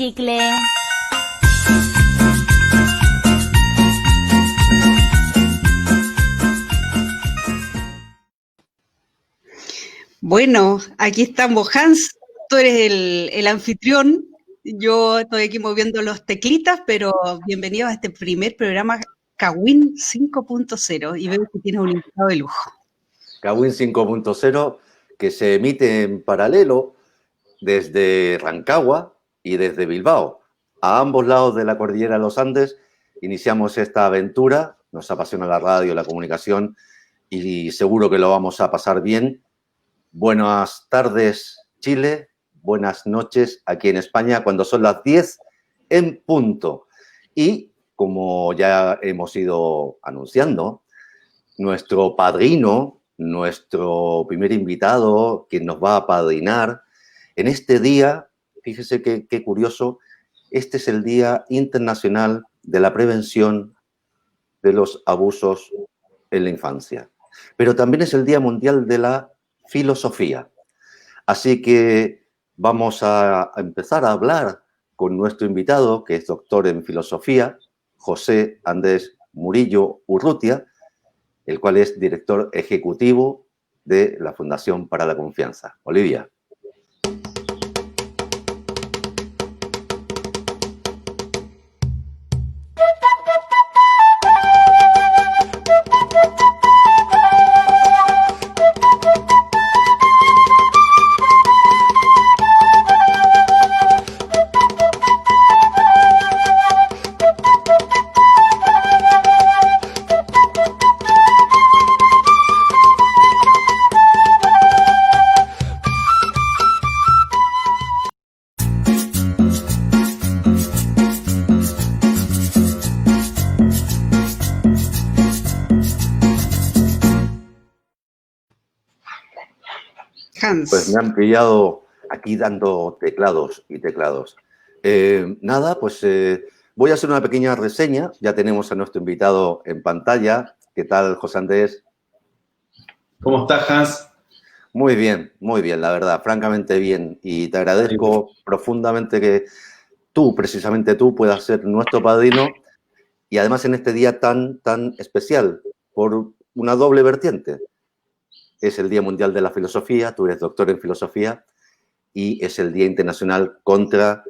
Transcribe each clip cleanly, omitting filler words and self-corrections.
chicle. Bueno, aquí estamos, Hans. Tú eres el anfitrión. Yo estoy aquí moviendo los teclitas, pero bienvenido a este primer programa Kawin 5.0 y veo que tienes un invitado de lujo. Kawin 5.0 que se emite en paralelo desde Rancagua y desde Bilbao. A ambos lados de la cordillera de los Andes iniciamos esta aventura. Nos apasiona la radio, la comunicación y seguro que lo vamos a pasar bien. Buenas tardes, Chile. Buenas noches aquí en España, cuando son las 10 en punto. Y como ya hemos ido anunciando, nuestro padrino, nuestro primer invitado, quien nos va a padrinar, en este día, fíjese qué curioso, este es el Día Internacional de la Prevención de los Abusos en la Infancia. Pero también es el Día Mundial de la Filosofía. Así que vamos a empezar a hablar con nuestro invitado, que es doctor en filosofía, José Andrés Murillo Urrutia, el cual es director ejecutivo de la Fundación para la Confianza. Olivia. Hans. Pues me han pillado aquí dando teclados y teclados. Nada, pues voy a hacer una pequeña reseña. Ya tenemos a nuestro invitado en pantalla. ¿Qué tal, José Andrés? ¿Cómo estás, Hans? Muy bien, la verdad, francamente bien. Y te agradezco profundamente que tú, precisamente tú, puedas ser nuestro padrino y además en este día tan especial por una doble vertiente. Es el Día Mundial de la Filosofía, tú eres doctor en filosofía, y es el Día Internacional contra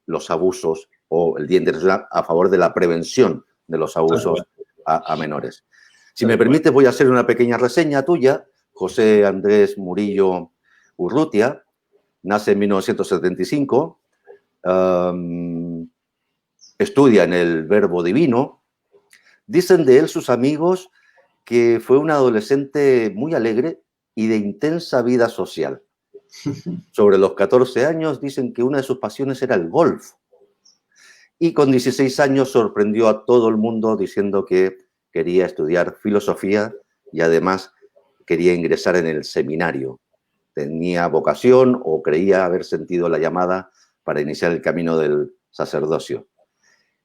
los abusos, o el Día Internacional a favor de la prevención de los abusos a menores. Si me permites, voy a hacer una pequeña reseña tuya. José Andrés Murillo Urrutia nace en 1975, estudia en el Verbo Divino. Dicen de él sus amigos que fue un adolescente muy alegre y de intensa vida social. Sobre los 14 años dicen que una de sus pasiones era el golf. Y con 16 años sorprendió a todo el mundo diciendo que quería estudiar filosofía y además quería ingresar en el seminario. Tenía vocación o creía haber sentido la llamada para iniciar el camino del sacerdocio.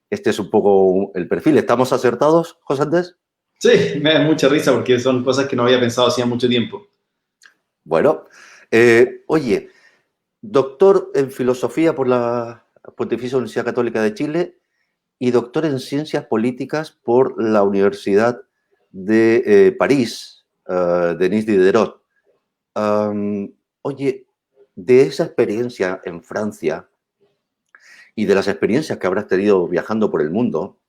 Este es un poco el perfil. ¿Estamos acertados, José Andrés? Sí, me da mucha risa porque son cosas que no había pensado hacía mucho tiempo. Bueno, oye, doctor en filosofía por la Pontificia Universidad Católica de Chile y doctor en ciencias políticas por la Universidad de París, Denis Diderot. Oye, de esa experiencia en Francia y de las experiencias que habrás tenido viajando por el mundo,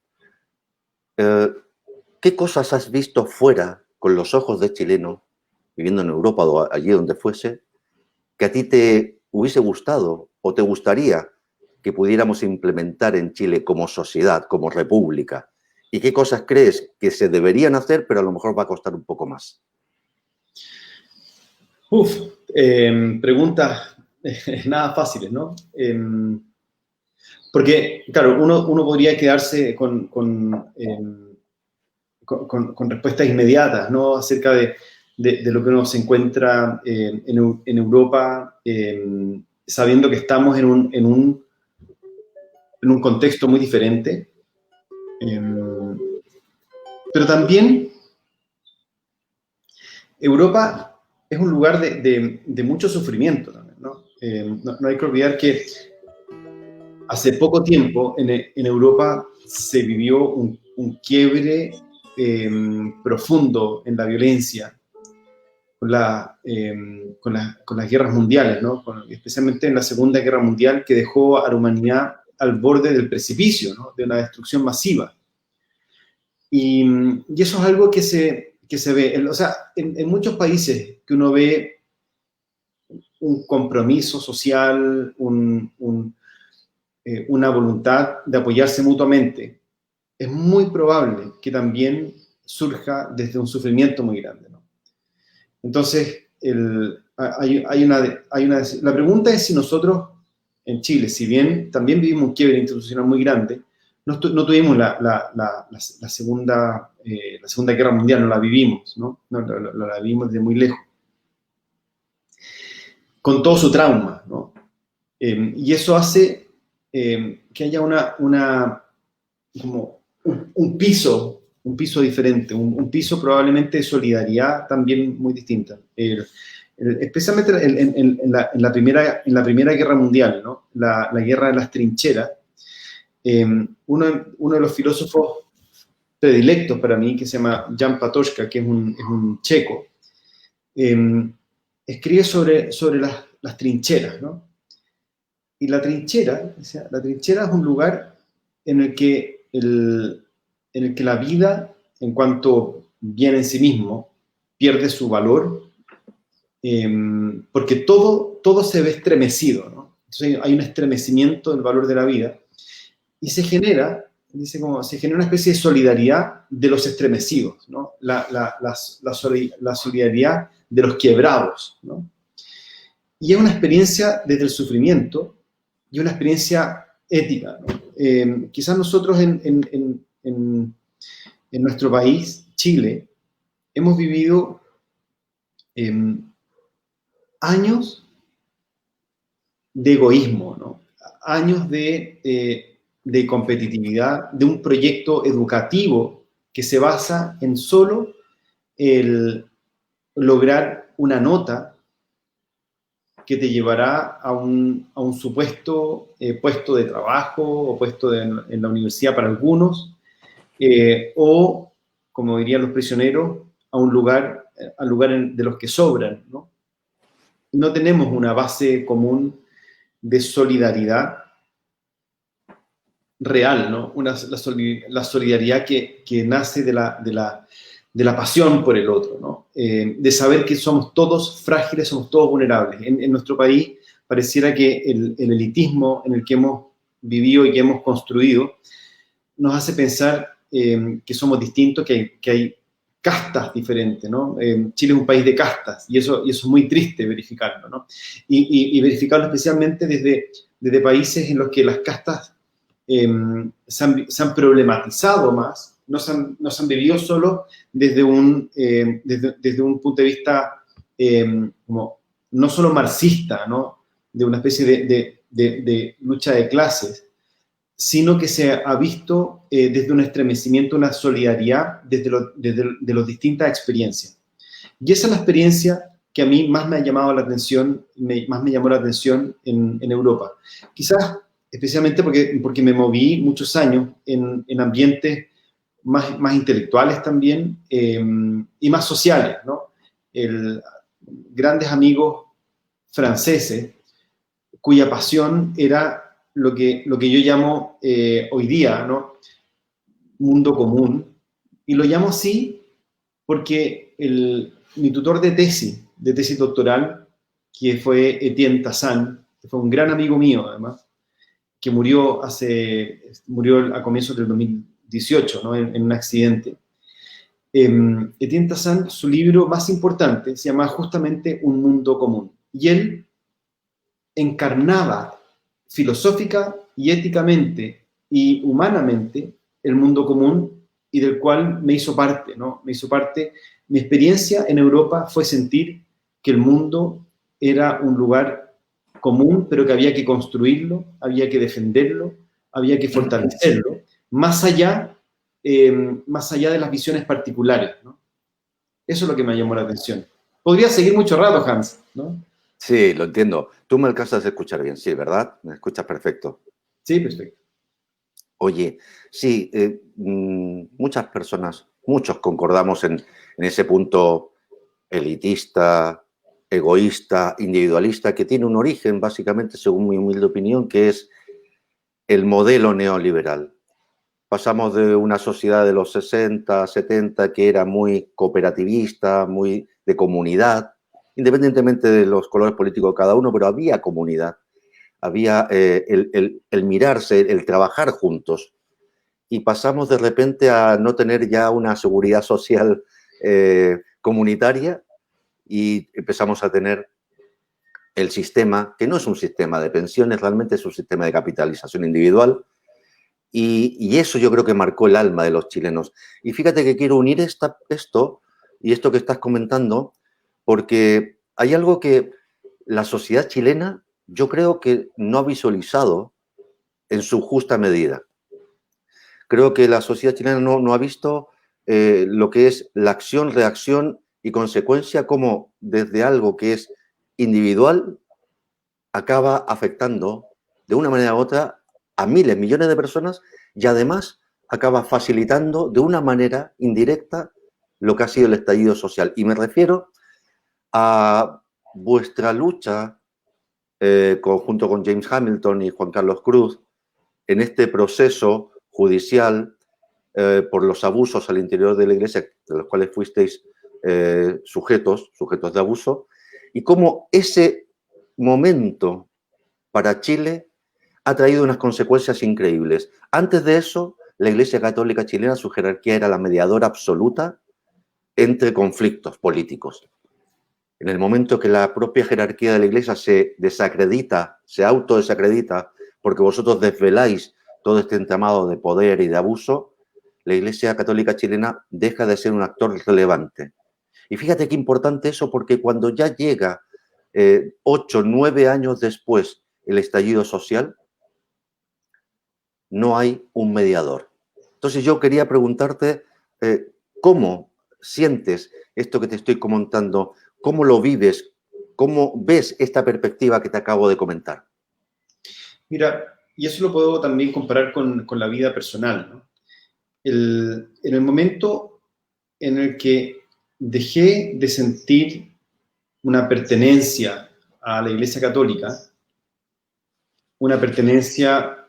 ¿qué cosas has visto fuera con los ojos de chileno, viviendo en Europa o allí donde fuese, que a ti te hubiese gustado o te gustaría que pudiéramos implementar en Chile como sociedad, como república? ¿Y qué cosas crees que se deberían hacer, pero a lo mejor va a costar un poco más? Preguntas nada fáciles, ¿no? Porque, claro, uno podría quedarse con respuestas inmediatas, ¿no? Acerca de lo que uno se encuentra en Europa, sabiendo que estamos en un contexto muy diferente. Pero también Europa es un lugar de mucho sufrimiento también, ¿no? No hay que olvidar que hace poco tiempo en Europa se vivió un quiebre profundo en la violencia, con las guerras mundiales, ¿no? Especialmente en la Segunda Guerra Mundial, que dejó a la humanidad al borde del precipicio, ¿no? De una destrucción masiva. Y eso es algo que se ve, o sea, en muchos países que uno ve un compromiso social, una voluntad de apoyarse mutuamente, es muy probable que también surja desde un sufrimiento muy grande, ¿no? Entonces, la pregunta es si nosotros en Chile, si bien también vivimos un quiebre institucional muy grande, no tuvimos la segunda Guerra Mundial, no la vivimos, ¿no? La vivimos desde muy lejos, con todo su trauma, ¿no? Y eso hace que haya como un piso diferente, un piso probablemente de solidaridad también muy distinta. Especialmente en la Primera Guerra Mundial, ¿no? La guerra de las trincheras. Uno de los filósofos predilectos para mí, que se llama Jan Patočka, que es un checo, escribe sobre las trincheras, ¿no? Y la trinchera es un lugar en el que la vida, en cuanto bien en sí mismo, pierde su valor, porque todo se ve estremecido, ¿no? Entonces hay un estremecimiento del valor de la vida y se genera una especie de solidaridad de los estremecidos, ¿no? La solidaridad de los quebrados, ¿no? Y es una experiencia desde el sufrimiento y una experiencia ética, ¿no? Quizás nosotros en nuestro país, Chile, hemos vivido años de egoísmo, ¿no? Años de competitividad, de un proyecto educativo que se basa en solo el lograr una nota que te llevará a un supuesto puesto de trabajo o puesto en la universidad para algunos, o, como dirían los prisioneros, al lugar de los que sobran, ¿no? No tenemos una base común de solidaridad real, ¿no? La solidaridad que nace de la pasión por el otro, ¿no? De saber que somos todos frágiles, somos todos vulnerables. En nuestro país pareciera que el elitismo en el que hemos vivido y que hemos construido nos hace pensar que somos distintos, que hay castas diferentes, ¿no? Chile es un país de castas y eso es muy triste verificarlo, ¿no? Y verificarlo especialmente desde países en los que las castas se han problematizado más, no se han vivido solo desde un punto de vista como no solo marxista, ¿no? De una especie de lucha de clases, sino que se ha visto desde un estremecimiento, una solidaridad desde las distintas experiencias. Y esa es la experiencia que a mí más me ha llamado la atención, más me llamó la atención en Europa. Quizás especialmente porque me moví muchos años en ambientes más intelectuales también y más sociales, ¿no? Grandes amigos franceses cuya pasión era lo que yo llamo hoy día, ¿no? Mundo común, y lo llamo así porque mi tutor de tesis doctoral, que fue Etienne Tassin, que fue un gran amigo mío además, que murió a comienzos del 2018, ¿no? en un accidente. Etienne Tassin, su libro más importante se llama justamente Un mundo común, y él encarnaba filosófica y éticamente y humanamente el mundo común, y del cual me hizo parte, ¿no? Mi experiencia en Europa fue sentir que el mundo era un lugar común, pero que había que construirlo, había que defenderlo, había que fortalecerlo, más allá de las visiones particulares, ¿no? Eso es lo que me llamó la atención. Podría seguir mucho rato, Hans, ¿no? Sí, lo entiendo. Tú me alcanzas a escuchar bien, sí, ¿verdad? Me escuchas perfecto. Sí, perfecto. Oye, sí, muchas personas, muchos concordamos en ese punto elitista, egoísta, individualista, que tiene un origen, básicamente, según mi humilde opinión, que es el modelo neoliberal. Pasamos de una sociedad de los 60, 70, que era muy cooperativista, muy de comunidad, independientemente de los colores políticos de cada uno, pero había comunidad, había el mirarse, el trabajar juntos. Y pasamos de repente a no tener ya una seguridad social comunitaria y empezamos a tener el sistema, que no es un sistema de pensiones, realmente es un sistema de capitalización individual, y eso yo creo que marcó el alma de los chilenos. Y fíjate que quiero unir esto y esto que estás comentando, porque hay algo que la sociedad chilena yo creo que no ha visualizado en su justa medida. Creo que la sociedad chilena no ha visto lo que es la acción, reacción y consecuencia, como desde algo que es individual acaba afectando de una manera u otra a miles, millones de personas y además acaba facilitando de una manera indirecta lo que ha sido el estallido social. Y me refiero a vuestra lucha junto con James Hamilton y Juan Carlos Cruz en este proceso judicial por los abusos al interior de la Iglesia, de los cuales fuisteis sujetos de abuso, y cómo ese momento para Chile ha traído unas consecuencias increíbles. Antes de eso, la Iglesia Católica chilena, su jerarquía era la mediadora absoluta entre conflictos políticos. En el momento que la propia jerarquía de la Iglesia se desacredita, se autodesacredita, porque vosotros desveláis todo este entramado de poder y de abuso, la Iglesia Católica chilena deja de ser un actor relevante. Y fíjate qué importante eso, porque cuando ya llega 8, 9 años después el estallido social, no hay un mediador. Entonces yo quería preguntarte cómo sientes esto que te estoy comentando, cómo lo vives, cómo ves esta perspectiva que te acabo de comentar. Mira, y eso lo puedo también comparar con la vida personal, ¿no? En el momento en el que dejé de sentir una pertenencia a la Iglesia Católica, una pertenencia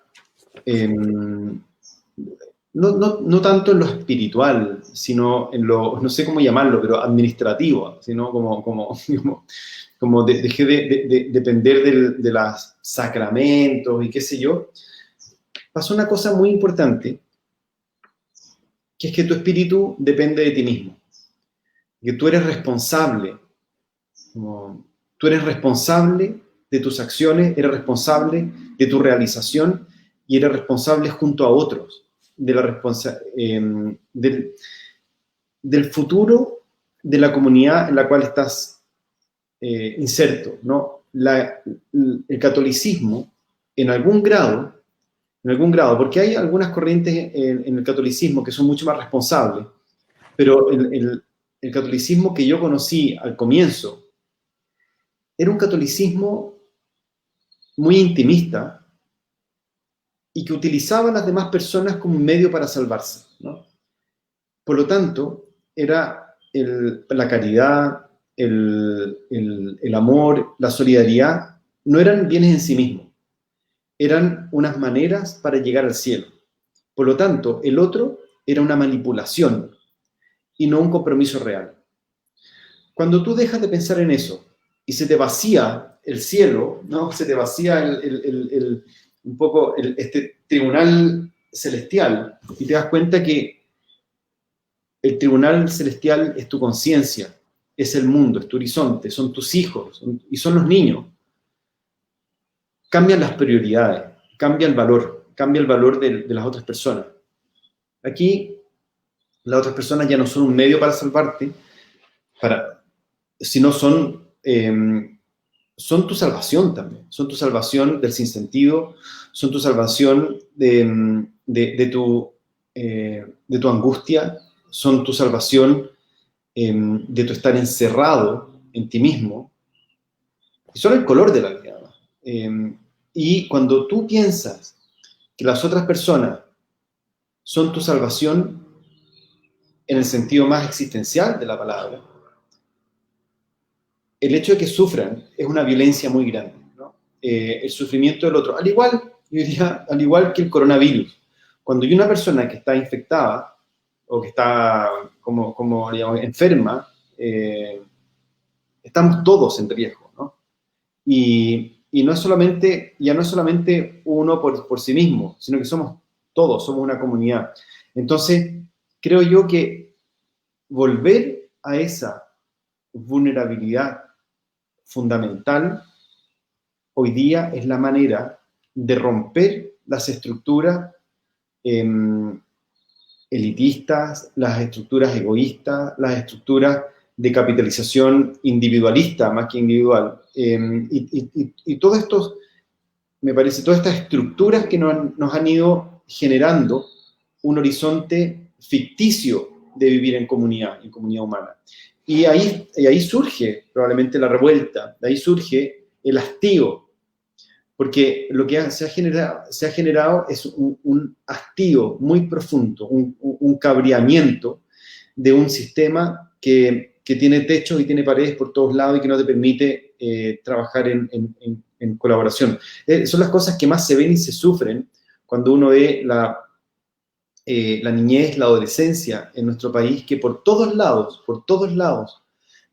no tanto en lo espiritual, sino en lo, no sé cómo llamarlo, pero administrativo, sino como dejé de depender de los sacramentos y qué sé yo, pasó una cosa muy importante, que es que tu espíritu depende de ti mismo, que tú eres responsable, tú eres responsable de tus acciones, eres responsable de tu realización y eres responsable junto a otros del futuro de la comunidad en la cual estás inserto, ¿no? El catolicismo, en algún grado, porque hay algunas corrientes en el catolicismo que son mucho más responsables, pero el catolicismo que yo conocí al comienzo era un catolicismo muy intimista y que utilizaba a las demás personas como un medio para salvarse, ¿no? Por lo tanto, era la caridad, el amor, la solidaridad, no eran bienes en sí mismos, eran unas maneras para llegar al cielo. Por lo tanto, el otro era una manipulación y no un compromiso real. Cuando tú dejas de pensar en eso y se te vacía el cielo, ¿no? Se te vacía un poco este tribunal celestial y te das cuenta que el tribunal celestial es tu conciencia, es el mundo, es tu horizonte, son tus hijos y son los niños. Cambian las prioridades, cambia el valor de las otras personas. Aquí, las otras personas ya no son un medio para salvarte, sino son tu salvación también, son tu salvación del sinsentido, son tu salvación de tu angustia, son tu salvación de tu estar encerrado en ti mismo, y son el color de la vida. Y cuando tú piensas que las otras personas son tu salvación en el sentido más existencial de la palabra, el hecho de que sufran es una violencia muy grande, ¿no? El sufrimiento del otro, al igual, yo diría, al igual que el coronavirus. Cuando hay una persona que está infectada o que está como digamos, enferma, estamos todos en riesgo, ¿no? Y no es solamente, ya no es solamente uno por sí mismo, sino que somos todos, somos una comunidad. Entonces, creo yo que volver a esa vulnerabilidad fundamental hoy día es la manera de romper las estructuras elitistas, las estructuras egoístas, las estructuras de capitalización individualista más que individual. Y todo esto, me parece, todas estas estructuras que nos han ido generando un horizonte ficticio de vivir en comunidad humana. Y ahí surge probablemente la revuelta, de ahí surge el hastío, porque lo que se ha generado es un hastío muy profundo, un cabreamiento de un sistema que tiene techos y tiene paredes por todos lados y que no te permite trabajar en colaboración. Son las cosas que más se ven y se sufren cuando uno ve la niñez, la adolescencia en nuestro país, que por todos lados,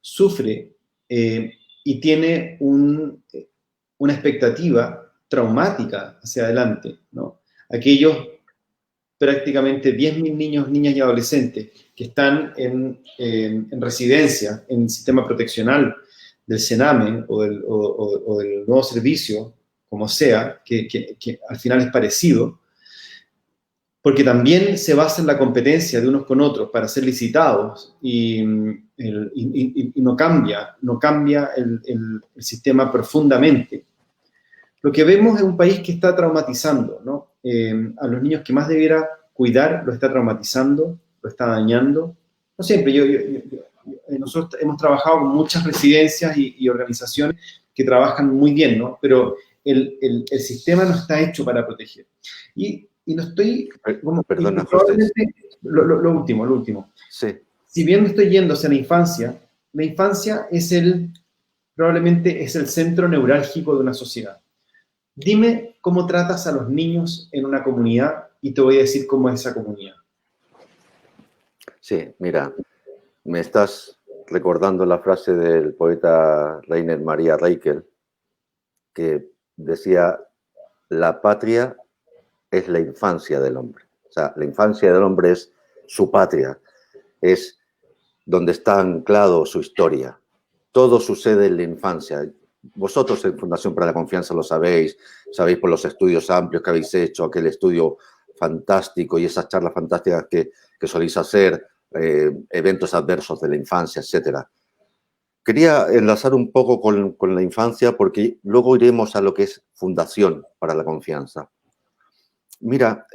sufre y tiene una expectativa traumática hacia adelante, ¿no? Aquellos prácticamente 10.000 niños, niñas y adolescentes que están en residencia, en el sistema proteccional del Sename o del nuevo servicio, como sea, que al final es parecido, porque también se basa en la competencia de unos con otros para ser licitados y no cambia el sistema profundamente. Lo que vemos es un país que está traumatizando, ¿no? A los niños que más debiera cuidar, lo está traumatizando, lo está dañando. No siempre, nosotros hemos trabajado con muchas residencias y organizaciones que trabajan muy bien, ¿no? Pero el sistema no está hecho para proteger. Y no estoy... Perdona, José. Lo último. Sí. Si bien me estoy yendo hacia la infancia probablemente es el centro neurálgico de una sociedad. Dime cómo tratas a los niños en una comunidad y te voy a decir cómo es esa comunidad. Sí, mira, me estás recordando la frase del poeta Rainer Maria Rilke, que decía, la patria es la infancia del hombre. O sea, la infancia del hombre es su patria, es donde está anclado su historia. Todo sucede en la infancia. Vosotros en Fundación para la Confianza lo sabéis por los estudios amplios que habéis hecho, aquel estudio fantástico y esas charlas fantásticas que soléis hacer, eventos adversos de la infancia, etc. Quería enlazar un poco con la infancia porque luego iremos a lo que es Fundación para la Confianza. Mira,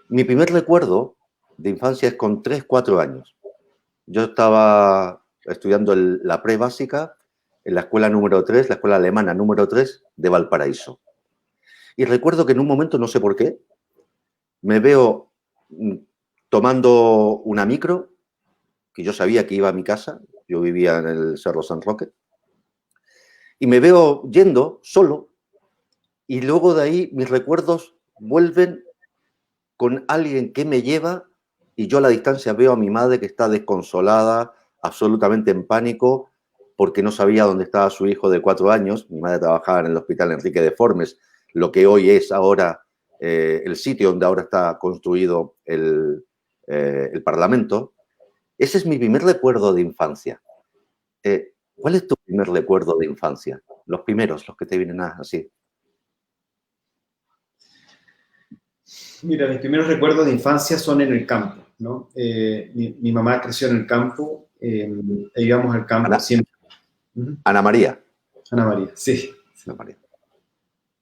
mi primer recuerdo de infancia es con 3, 4 años. Yo estaba estudiando la pre-básica en la escuela número 3, la escuela alemana número 3 de Valparaíso. Y recuerdo que en un momento, no sé por qué, me veo tomando una micro, que yo sabía que iba a mi casa, yo vivía en el Cerro San Roque, y me veo yendo solo, y luego de ahí mis recuerdos vuelven con alguien que me lleva, y yo a la distancia veo a mi madre que está desconsolada, absolutamente en pánico, porque no sabía dónde estaba su hijo de 4 años. Mi madre trabajaba en el Hospital Enrique de Formes, lo que hoy es ahora el sitio donde ahora está construido el Parlamento. Ese es mi primer recuerdo de infancia. ¿Cuál es tu primer recuerdo de infancia? Los primeros, los que te vienen así. Mira, mis primeros recuerdos de infancia son en el campo, ¿no? Mi mamá creció en el campo, íbamos al campo siempre. Ana María. Ana María, sí. Ana María.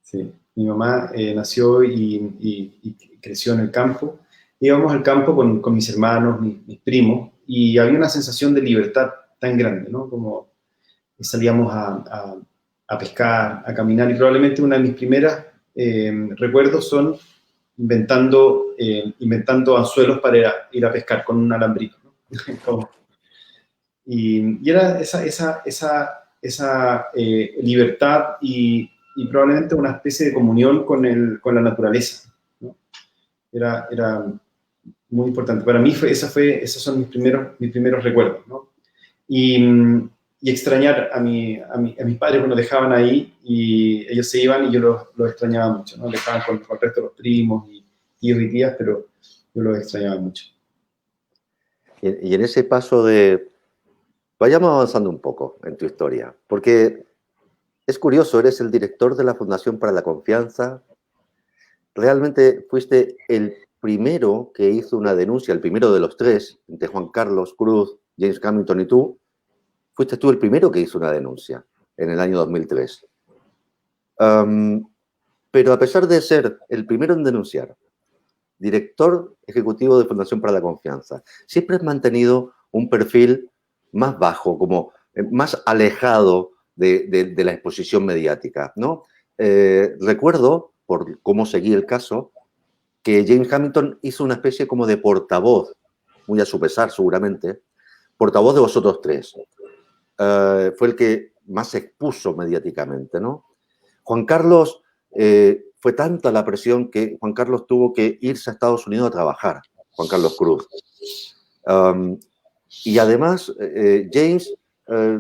Sí, mi mamá nació y creció en el campo. Íbamos al campo con mis hermanos, mis primos, y había una sensación de libertad tan grande, ¿no? Como salíamos a pescar, a caminar, y probablemente una de mis primeras recuerdos son inventando anzuelos para ir a pescar con un alambrito, ¿no? y era esa libertad y probablemente una especie de comunión con la naturaleza, ¿no? Era muy importante. Para mí esos son mis primeros recuerdos, ¿no? Y extrañar a mis padres cuando dejaban ahí y ellos se iban y yo los extrañaba mucho, ¿no? Dejaban con el resto de los primos y tíos y tías, pero yo los extrañaba mucho. Y en ese paso vayamos avanzando un poco en tu historia, porque es curioso, eres el director de la Fundación para la Confianza. Realmente fuiste el primero que hizo una denuncia, el primero de los tres, entre Juan Carlos Cruz, James Hamilton y tú. Fuiste tú el primero que hizo una denuncia en el año 2003. Pero a pesar de ser el primero en denunciar, director ejecutivo de Fundación para la Confianza, siempre has mantenido un perfil más bajo, como más alejado de la exposición mediática, ¿no? Recuerdo, por cómo seguí el caso, que James Hamilton hizo una especie como de portavoz, muy a su pesar seguramente, portavoz de vosotros tres. Fue el que más se expuso mediáticamente, ¿no? Juan Carlos, fue tanta la presión que Juan Carlos tuvo que irse a Estados Unidos a trabajar, Juan Carlos Cruz. Y además, James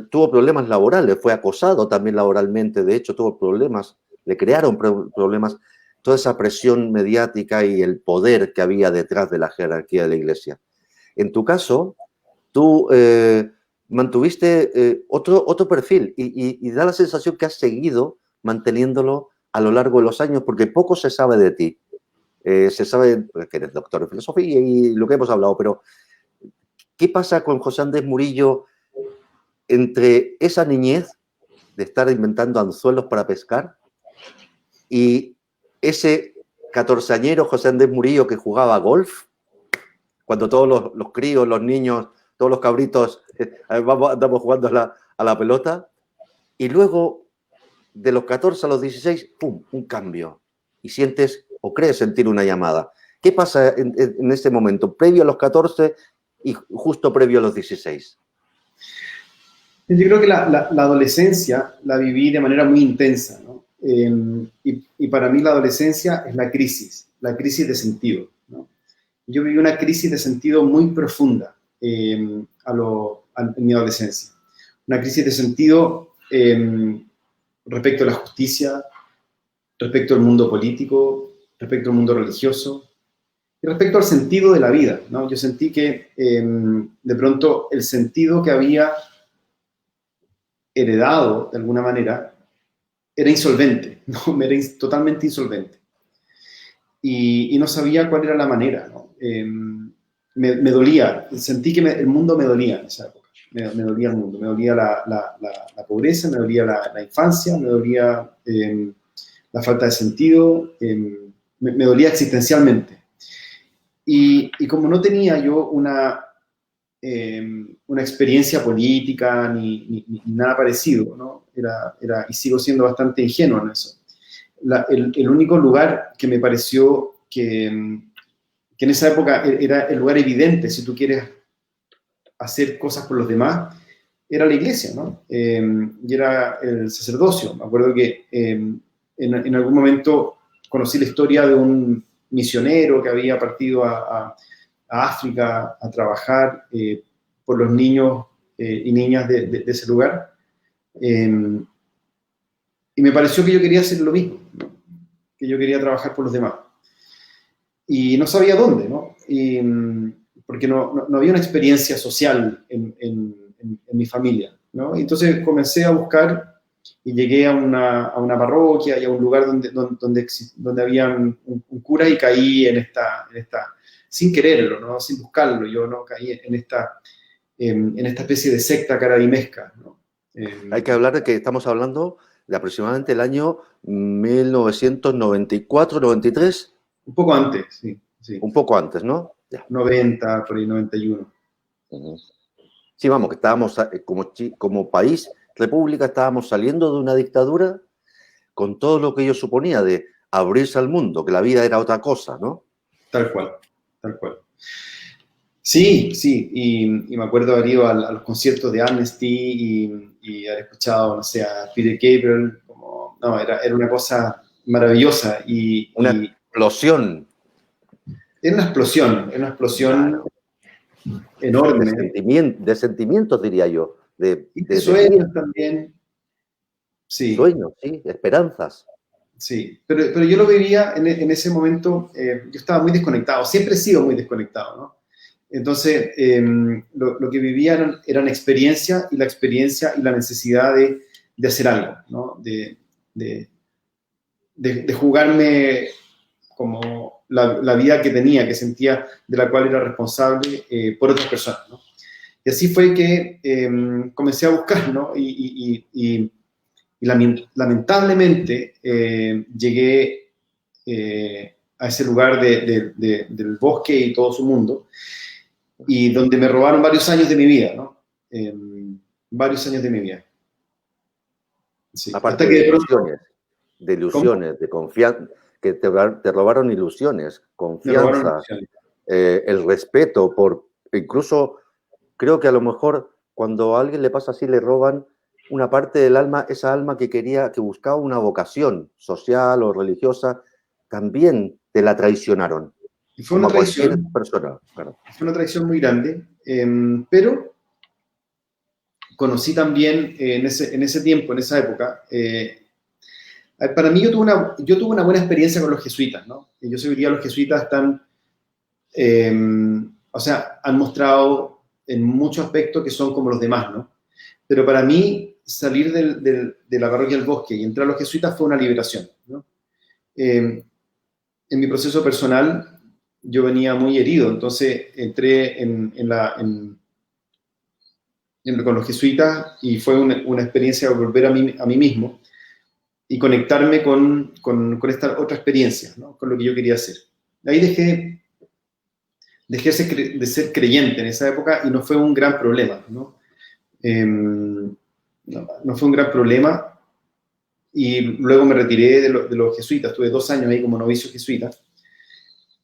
tuvo problemas laborales, fue acosado también laboralmente, de hecho tuvo problemas, le crearon problemas, toda esa presión mediática y el poder que había detrás de la jerarquía de la Iglesia. En tu caso, tú mantuviste otro perfil y da la sensación que has seguido manteniéndolo a lo largo de los años, porque poco se sabe de ti. Se sabe que eres doctor en filosofía y lo que hemos hablado, pero ¿qué pasa con José Andrés Murillo entre esa niñez de estar inventando anzuelos para pescar y ese 14añero José Andrés Murillo que jugaba golf, cuando todos los críos, los niños, todos los cabritos andamos jugando a la pelota, y luego de los 14 a los 16, ¡pum!, un cambio, y sientes o crees sentir una llamada. ¿Qué pasa en ese momento, previo a los 14 y justo previo a los 16? Yo creo que la adolescencia la viví de manera muy intensa, ¿no? Y para mí la adolescencia es la crisis de sentido, ¿no? Yo viví una crisis de sentido muy profunda en mi adolescencia. Una crisis de sentido respecto a la justicia, respecto al mundo político, respecto al mundo religioso y respecto al sentido de la vida, ¿no? Yo sentí que de pronto el sentido que había heredado de alguna manera era insolvente, ¿no? Era totalmente insolvente. Y no sabía cuál era la manera, ¿no? Me dolía, sentí que el mundo me dolía en esa época, me dolía el mundo, me dolía la pobreza, me dolía la infancia, me dolía la falta de sentido, me dolía existencialmente. Y como no tenía yo una experiencia política ni nada parecido, ¿no? Y sigo siendo bastante ingenuo en eso. El único lugar que me pareció que en esa época era el lugar evidente, si tú quieres hacer cosas por los demás, era la iglesia, ¿no? Y era el sacerdocio. Me acuerdo que en algún momento conocí la historia de un misionero que había partido a África a trabajar por los niños y niñas de ese lugar. Y me pareció que yo quería hacer lo mismo, ¿no? Que yo quería trabajar por los demás. Y no sabía dónde, ¿no? Porque no había una experiencia social en mi familia, ¿no? Y entonces comencé a buscar y llegué a una parroquia y a un lugar donde había un cura y caí en esta sin quererlo, ¿no? Sin buscarlo, yo no caí en esta especie de secta caradimesca, ¿no? Hay que hablar de que estamos hablando de aproximadamente el año 1994-93. Un poco antes, sí. Un poco antes, ¿no? Ya. 90, por ahí 91. Sí, vamos, que estábamos como país, república, estábamos saliendo de una dictadura con todo lo que ello suponía de abrirse al mundo, que la vida era otra cosa, ¿no? Tal cual, tal cual. Sí, sí, y me acuerdo haber ido a los conciertos de Amnesty y haber escuchado, no sé, a Peter Gabriel, como, no, era una cosa maravillosa Una explosión. Era una explosión enorme. De sentimientos, diría yo. De sueños también. Sí. Sueños, sí, esperanzas. Sí, pero yo lo vivía en ese momento, yo estaba muy desconectado, siempre he sido muy desconectado, ¿no? Entonces, lo que vivía eran experiencia y la necesidad de hacer algo, ¿no? De jugarme como la vida que tenía, que sentía, de la cual era responsable por otras personas, ¿no? Y así fue que comencé a buscar, ¿no? Y lamentablemente llegué a ese lugar del bosque y todo su mundo, y donde me robaron varios años de mi vida, ¿no? Varios años de mi vida. Sí. Aparte de ilusiones, de confianza, que te robaron ilusiones, confianza, el respeto, incluso creo que a lo mejor cuando a alguien le pasa así, le roban una parte del alma, esa alma que buscaba una vocación social o religiosa, también te la traicionaron. Y fue una traición. Persona, claro. Fue una traición muy grande, pero conocí también en ese tiempo, en esa época, para mí yo tuve una buena experiencia con los jesuitas, ¿no? Y yo diría los jesuitas están, o sea, han mostrado en muchos aspectos que son como los demás, ¿no? Pero para mí, salir de la parroquia del Bosque y entrar a los jesuitas fue una liberación, ¿no? En mi proceso personal, yo venía muy herido, entonces entré con los jesuitas y fue una experiencia de volver a mí mismo y conectarme con esta otra experiencia, ¿no? Con lo que yo quería hacer. Ahí dejé de ser creyente en esa época y no fue un gran problema, ¿no? No fue un gran problema, y luego me retiré de los jesuitas, estuve 2 años ahí como novicio jesuita,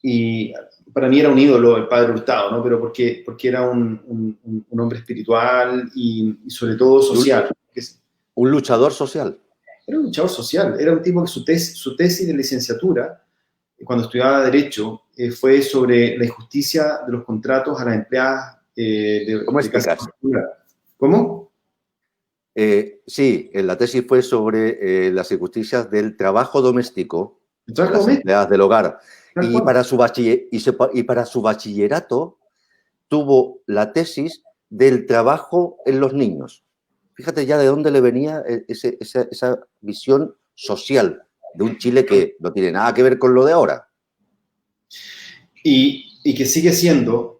y para mí era un ídolo el padre Hurtado, ¿no? Pero porque era un hombre espiritual y sobre todo social. Un luchador social. Era un luchador social, era un tipo que su tesis de licenciatura, cuando estudiaba Derecho, fue sobre la injusticia de los contratos a las empleadas ¿Cómo explicas? ¿Cómo? Sí, la tesis fue sobre las injusticias del trabajo doméstico de las empleadas del hogar. Y para su bachillerato tuvo la tesis del trabajo en los niños. Fíjate ya de dónde le venía esa visión social de un Chile que no tiene nada que ver con lo de ahora. Y que sigue siendo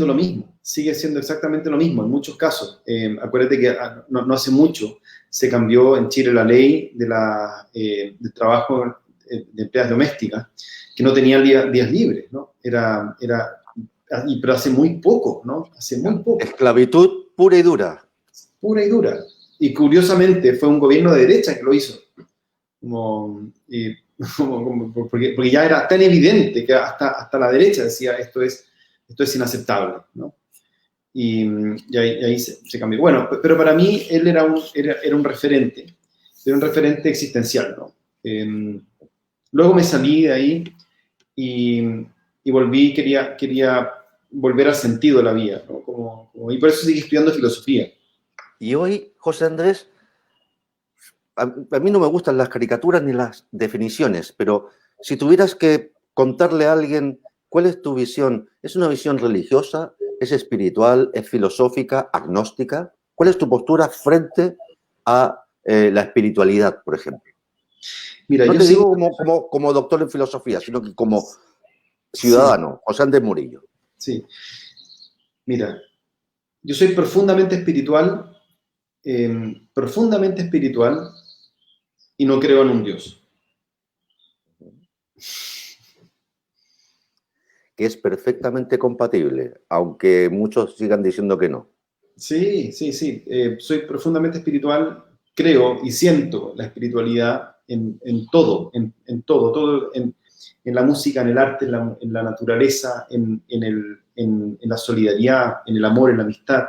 lo mismo, sigue siendo exactamente lo mismo en muchos casos. Acuérdate que no hace mucho se cambió en Chile la ley del trabajo de empleadas domésticas, que no tenían días libres, ¿no? Pero hace muy poco, ¿no? Hace muy poco. Esclavitud pura y dura. Pura y dura. Y curiosamente fue un gobierno de derecha que lo hizo. Porque ya era tan evidente que hasta la derecha decía esto es inaceptable, ¿no? Y ahí se cambió. Bueno, pero para mí él era un referente existencial, ¿no? Luego me salí de ahí y volví, quería volver al sentido de la vida, ¿no? Y por eso seguí estudiando filosofía. Y hoy, José Andrés, a mí no me gustan las caricaturas ni las definiciones, pero si tuvieras que contarle a alguien cuál es tu visión, ¿es una visión religiosa, es espiritual, es filosófica, agnóstica? ¿Cuál es tu postura frente a la espiritualidad, por ejemplo? Mira, no te digo como doctor en filosofía, sino que como ciudadano, José Andrés Murillo. Sí. Mira, yo soy profundamente espiritual, y no creo en un Dios. Que es perfectamente compatible, aunque muchos sigan diciendo que no. Sí. Soy profundamente espiritual, creo y siento la espiritualidad todo, en todo, en la música, en el arte, en la naturaleza, en la solidaridad, en el amor, en la amistad,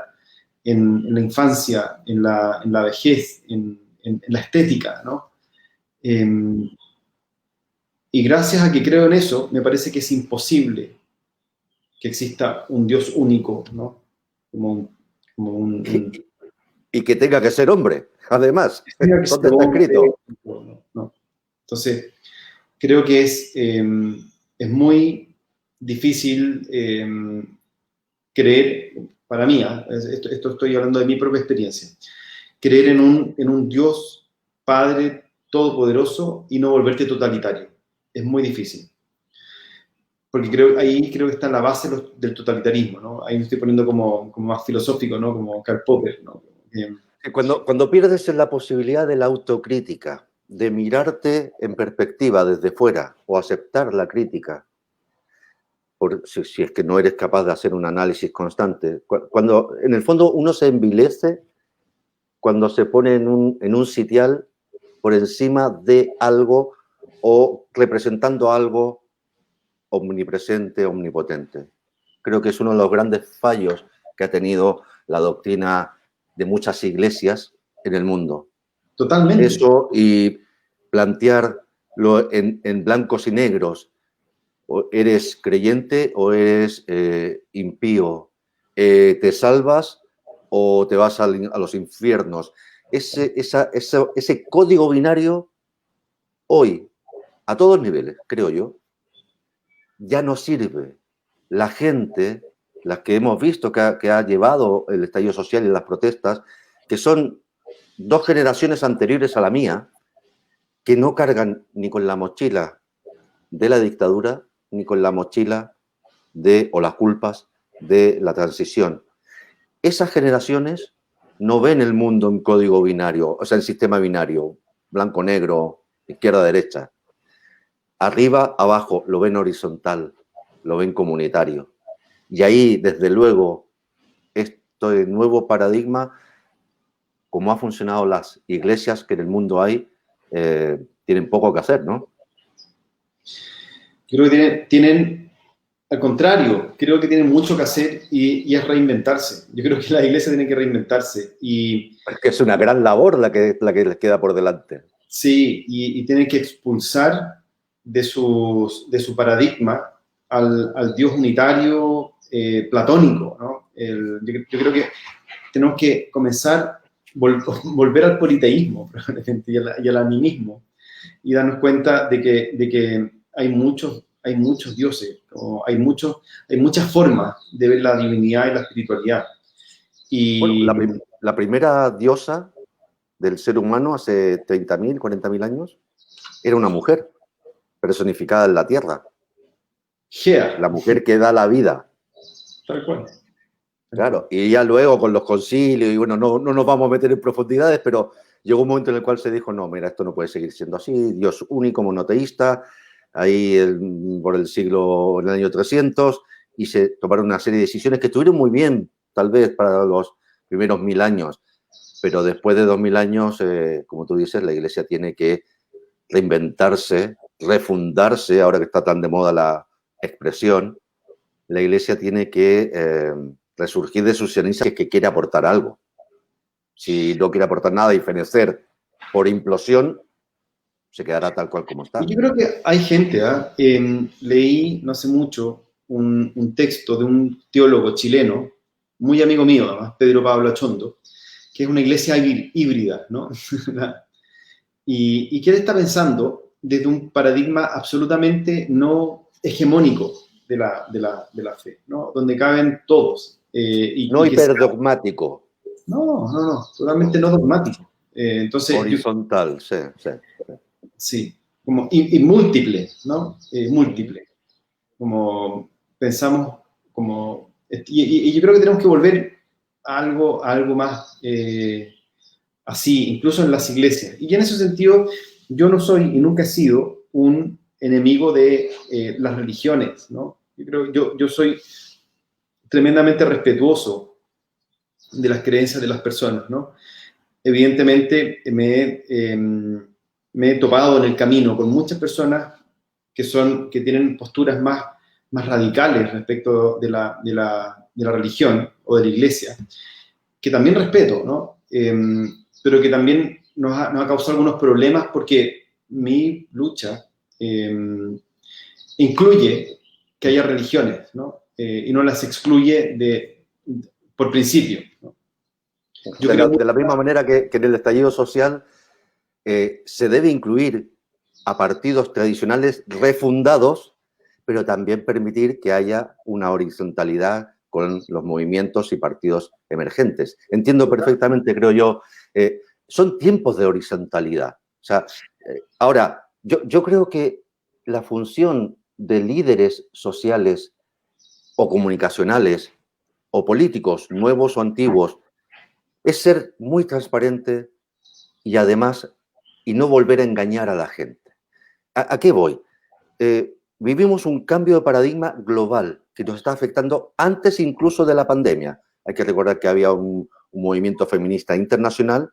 en la infancia, en la vejez, en la estética, ¿no? Y gracias a que creo en eso, me parece que es imposible que exista un Dios único, ¿no? Y que tenga que ser hombre, además. ¿Dónde está escrito? No. Entonces, creo que es muy difícil creer, para mí, esto estoy hablando de mi propia experiencia, creer en un Dios Padre todopoderoso y no volverte totalitario. Es muy difícil. Porque ahí creo que está la base del totalitarismo, ¿no? Ahí me estoy poniendo como más filosófico, ¿no? Como Karl Popper, ¿no? Cuando pierdes la posibilidad de la autocrítica, de mirarte en perspectiva desde fuera o aceptar la crítica, si es que no eres capaz de hacer un análisis constante, cuando en el fondo uno se envilece cuando se pone en un sitial por encima de algo o representando algo omnipresente, omnipotente. Creo que es uno de los grandes fallos que ha tenido la doctrina de muchas iglesias en el mundo. Totalmente. Eso y plantearlo en blancos y negros. O eres creyente o eres impío. ¿Te salvas o te vas a los infiernos? Ese código binario hoy, a todos niveles, creo yo, ya no sirve. La gente, las que hemos visto que ha llevado el estallido social y las protestas, que son 2 generaciones anteriores a la mía, que no cargan ni con la mochila de la dictadura, ni con la mochila o las culpas de la transición. Esas generaciones no ven el mundo en código binario, o sea, en sistema binario, blanco-negro, izquierda-derecha. Arriba, abajo, lo ven horizontal, lo ven comunitario. Y ahí, desde luego, este nuevo paradigma, como ha funcionado las iglesias que en el mundo hay, tienen poco que hacer, ¿no? Creo que tienen, al contrario, creo que tienen mucho que hacer y es reinventarse. Yo creo que la iglesia tiene que reinventarse. Es que es una gran labor la que les queda por delante. Sí, y tienen que expulsar de su paradigma al Dios unitario platónico, ¿no? Yo creo que tenemos que comenzar, volver al politeísmo, probablemente, y al animismo, y darnos cuenta de que hay muchos dioses, hay muchas formas de ver la divinidad y la espiritualidad. Y bueno, la primera diosa del ser humano hace 30.000, 40.000 años era una mujer personificada en la tierra. Gea. La mujer que da la vida. Tal cual. Claro, y ya luego con los concilios, y bueno, no nos vamos a meter en profundidades, pero llegó un momento en el cual se dijo, no, mira, esto no puede seguir siendo así, Dios único, monoteísta, ahí por el año 300, y se tomaron una serie de decisiones que estuvieron muy bien, tal vez, para los primeros 1000 años, pero después de 2000 años, como tú dices, la Iglesia tiene que reinventarse, refundarse, ahora que está tan de moda la expresión, la Iglesia tiene que resurgir de sus cenizas que quiere aportar algo. Si no quiere aportar nada y fenecer por implosión, se quedará tal cual como está. Y yo creo que hay gente, leí no hace mucho un texto de un teólogo chileno, muy amigo mío, además, Pedro Pablo Achondo, que es una iglesia híbrida, ¿no? y que él está pensando desde un paradigma absolutamente no hegemónico de la fe, ¿no? Donde caben todos. No hiperdogmático. No, totalmente no dogmático. Entonces, horizontal, sí. Sí, y múltiple, ¿no? Múltiple. Como pensamos, y yo creo que tenemos que volver a algo más así, incluso en las iglesias. Y en ese sentido, yo no soy y nunca he sido un enemigo de las religiones, ¿no? Yo soy tremendamente respetuoso de las creencias de las personas, ¿no? Evidentemente me me he topado en el camino con muchas personas que tienen posturas más radicales respecto de la religión o de la iglesia, que también respeto, ¿no? Pero que también nos ha causado algunos problemas porque mi lucha incluye que haya religiones, ¿no? Y no las excluye por principio, ¿no? De la misma manera que en el estallido social se debe incluir a partidos tradicionales refundados, pero también permitir que haya una horizontalidad con los movimientos y partidos emergentes. Entiendo perfectamente, creo yo, son tiempos de horizontalidad. O sea, ahora, yo creo que la función de líderes sociales o comunicacionales o políticos, nuevos o antiguos, es ser muy transparente y además, y no volver a engañar a la gente. ¿A qué voy? Vivimos un cambio de paradigma global que nos está afectando antes incluso de la pandemia. Hay que recordar que había un movimiento feminista internacional,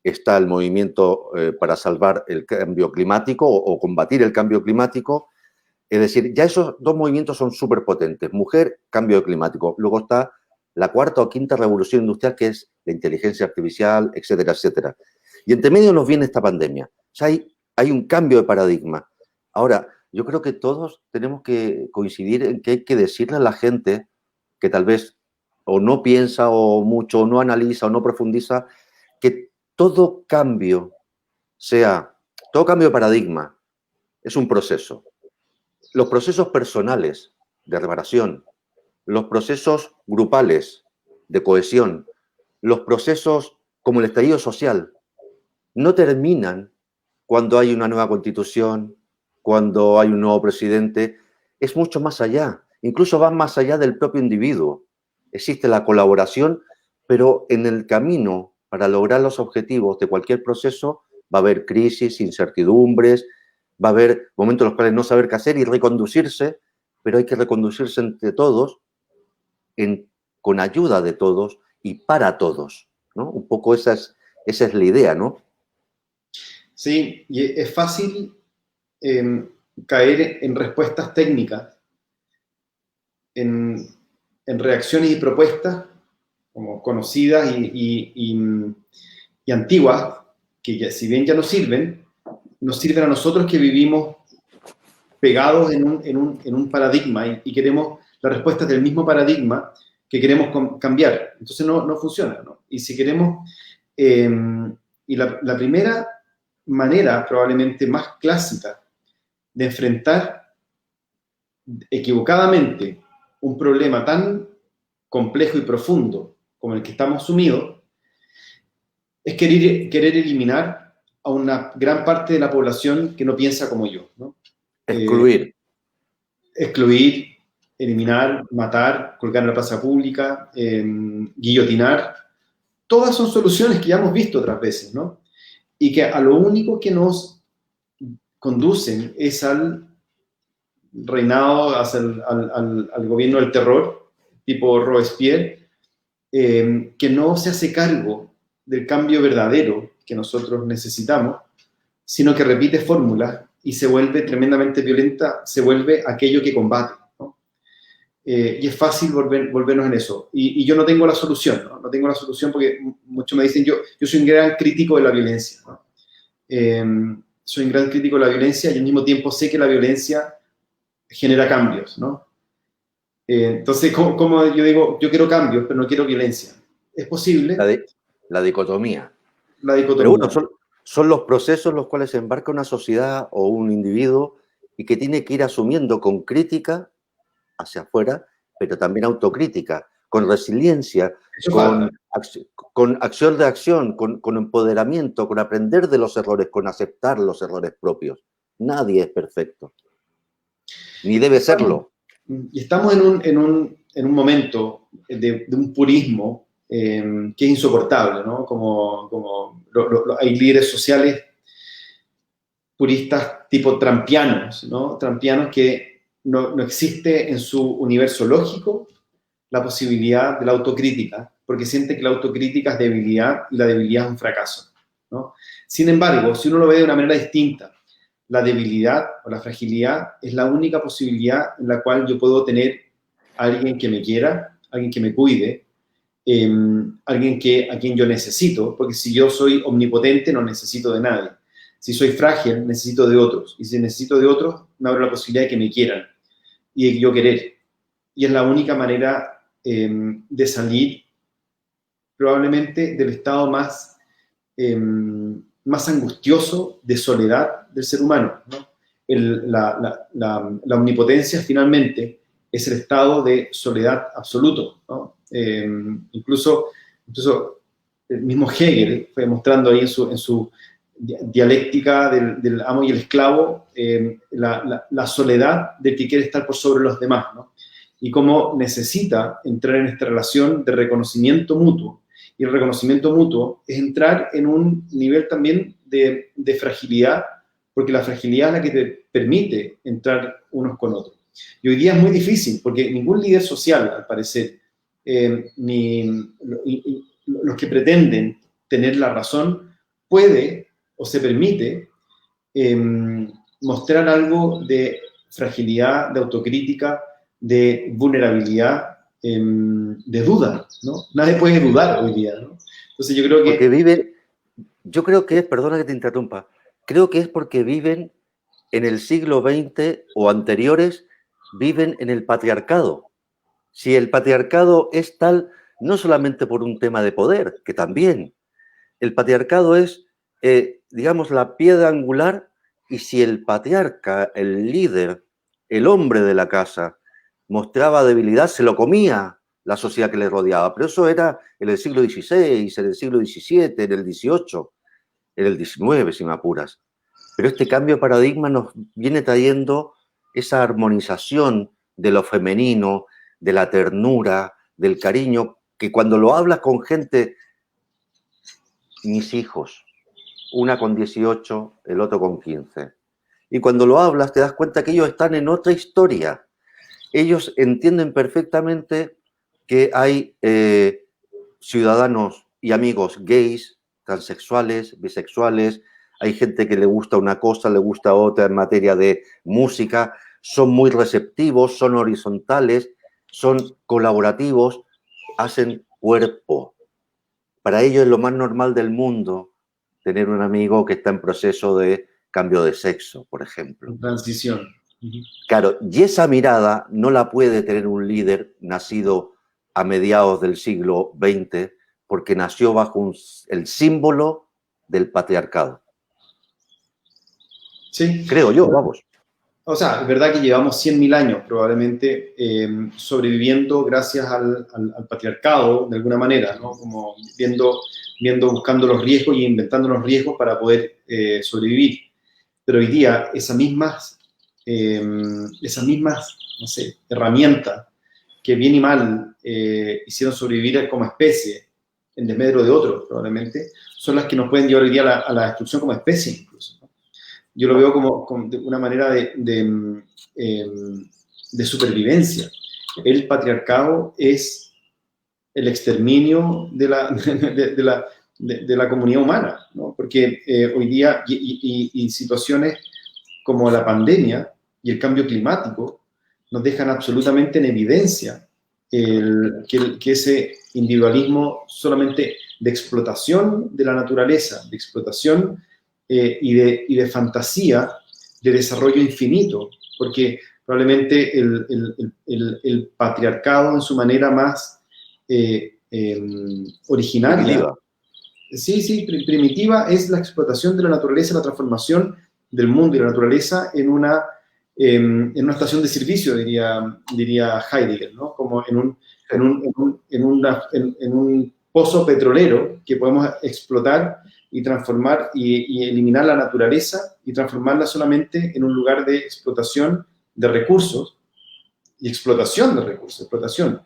está el movimiento para salvar el cambio climático o combatir el cambio climático. Es decir, ya esos dos movimientos son súper potentes. Mujer, cambio climático. Luego está la cuarta o quinta revolución industrial, que es la inteligencia artificial, etcétera, etcétera. Y entre medio nos viene esta pandemia. O sea, hay un cambio de paradigma. Ahora, yo creo que todos tenemos que coincidir en que hay que decirle a la gente que tal vez o no piensa o mucho, o no analiza o no profundiza, que todo cambio de paradigma es un proceso. Los procesos personales de reparación, los procesos grupales de cohesión, los procesos como el estallido social, no terminan cuando hay una nueva constitución, cuando hay un nuevo presidente. Es mucho más allá, incluso va más allá del propio individuo. Existe la colaboración, pero en el camino para lograr los objetivos de cualquier proceso va a haber crisis, incertidumbres, va a haber momentos en los cuales no saber qué hacer y reconducirse, pero hay que reconducirse entre todos, con ayuda de todos y para todos, ¿no? Un poco esa es la idea, ¿no? Sí, y es fácil caer en respuestas técnicas, en reacciones y propuestas como conocidas y antiguas, que ya, si bien ya nos sirven a nosotros que vivimos pegados en un paradigma y queremos la respuesta del mismo paradigma que queremos cambiar. Entonces no funciona, ¿no? Y si queremos... y la primera manera, probablemente más clásica, de enfrentar equivocadamente un problema tan complejo y profundo como el que estamos sumidos, es querer eliminar a una gran parte de la población que no piensa como yo, ¿no? Excluir. Excluir, eliminar, matar, colgar en la plaza pública, guillotinar. Todas son soluciones que ya hemos visto otras veces, ¿no? Y que a lo único que nos conducen es al reinado, al gobierno del terror, tipo Robespierre, que no se hace cargo del cambio verdadero que nosotros necesitamos, sino que repite fórmulas y se vuelve tremendamente violenta, se vuelve aquello que combate, ¿no? Y es fácil volvernos en eso. Y yo no tengo la solución, ¿no? No tengo la solución porque muchos me dicen, yo soy un gran crítico de la violencia, ¿no? Soy un gran crítico de la violencia y al mismo tiempo sé que la violencia genera cambios, ¿no? Entonces, como yo digo, yo quiero cambios, pero no quiero violencia. ¿Es posible? La dicotomía. La dicotomía. Pero bueno, son los procesos en los cuales se embarca una sociedad o un individuo y que tiene que ir asumiendo con crítica hacia afuera, pero también autocrítica, con resiliencia, con acción de acción, con empoderamiento, con aprender de los errores, con aceptar los errores propios. Nadie es perfecto, ni debe serlo. Y estamos en un momento de un purismo que es insoportable, ¿no? Hay líderes sociales puristas tipo trampianos, ¿no? Trampianos que no existe en su universo lógico la posibilidad de la autocrítica, porque siente que la autocrítica es debilidad y la debilidad es un fracaso, ¿no? Sin embargo, si uno lo ve de una manera distinta, la debilidad o la fragilidad es la única posibilidad en la cual yo puedo tener a alguien que me quiera, alguien que me cuide, alguien a quien yo necesito, porque si yo soy omnipotente no necesito de nadie. Si soy frágil, necesito de otros. Y si necesito de otros, me abre la posibilidad de que me quieran y de yo querer. Y es la única manera de salir probablemente del estado más angustioso de soledad del ser humano, ¿no? La omnipotencia finalmente es el estado de soledad absoluto, ¿no? Incluso el mismo Hegel fue mostrando ahí en su dialéctica del amo y el esclavo la soledad del que quiere estar por sobre los demás, ¿no? Y cómo necesita entrar en esta relación de reconocimiento mutuo. Y el reconocimiento mutuo es entrar en un nivel también de fragilidad, porque la fragilidad es la que te permite entrar unos con otros. Y hoy día es muy difícil, porque ningún líder social, al parecer, ni los que pretenden tener la razón, puede o se permite mostrar algo de fragilidad, de autocrítica, de vulnerabilidad, de duda, ¿no? Nadie puede dudar hoy día, ¿no? Entonces yo creo que... Porque viven, yo creo que es, perdona que te interrumpa, creo que es porque viven en el siglo XX o anteriores, viven en el patriarcado. Si el patriarcado es tal, no solamente por un tema de poder, que también, el patriarcado es, digamos, la piedra angular, y si el patriarca, el líder, el hombre de la casa, mostraba debilidad, se lo comía la sociedad que le rodeaba. Pero eso era en el siglo XVI, en el siglo XVII, en el XVIII, en el XIX, si me apuras. Pero este cambio de paradigma nos viene trayendo esa armonización de lo femenino, de la ternura, del cariño, que cuando lo hablas con gente, mis hijos, una con 18, el otro con 15, y cuando lo hablas te das cuenta que ellos están en otra historia. Ellos entienden perfectamente que hay ciudadanos y amigos gays, transexuales, bisexuales, hay gente que le gusta una cosa, le gusta otra en materia de música, son muy receptivos, son horizontales, son colaborativos, hacen cuerpo. Para ellos es lo más normal del mundo tener un amigo que está en proceso de cambio de sexo, por ejemplo. Transición. Claro, y esa mirada no la puede tener un líder nacido a mediados del siglo XX, porque nació bajo el símbolo del patriarcado. Sí. Creo yo, vamos. O sea, es verdad que llevamos 100.000 años probablemente sobreviviendo gracias al patriarcado, de alguna manera, ¿no? Como buscando los riesgos y inventando los riesgos para poder sobrevivir. Pero hoy día esas mismas, no sé, herramientas que bien y mal hicieron sobrevivir como especie, en desmedro de otros probablemente, son las que nos pueden llevar hoy día a la destrucción como especie incluso, ¿no? Yo lo veo como de una manera de supervivencia. El patriarcado es el exterminio de la comunidad humana, ¿no? Porque hoy día, y situaciones como la pandemia y el cambio climático, nos dejan absolutamente en evidencia que ese individualismo solamente de explotación de la naturaleza, de explotación y de fantasía de desarrollo infinito, porque probablemente el patriarcado en su manera más originaria, Primitiva. sí, primitiva, es la explotación de la naturaleza, la transformación del mundo y la naturaleza en una estación de servicio, diría Heidegger, ¿no? Como en un pozo petrolero que podemos explotar y transformar y eliminar la naturaleza y transformarla solamente en un lugar de explotación de recursos y explotación de recursos, explotación.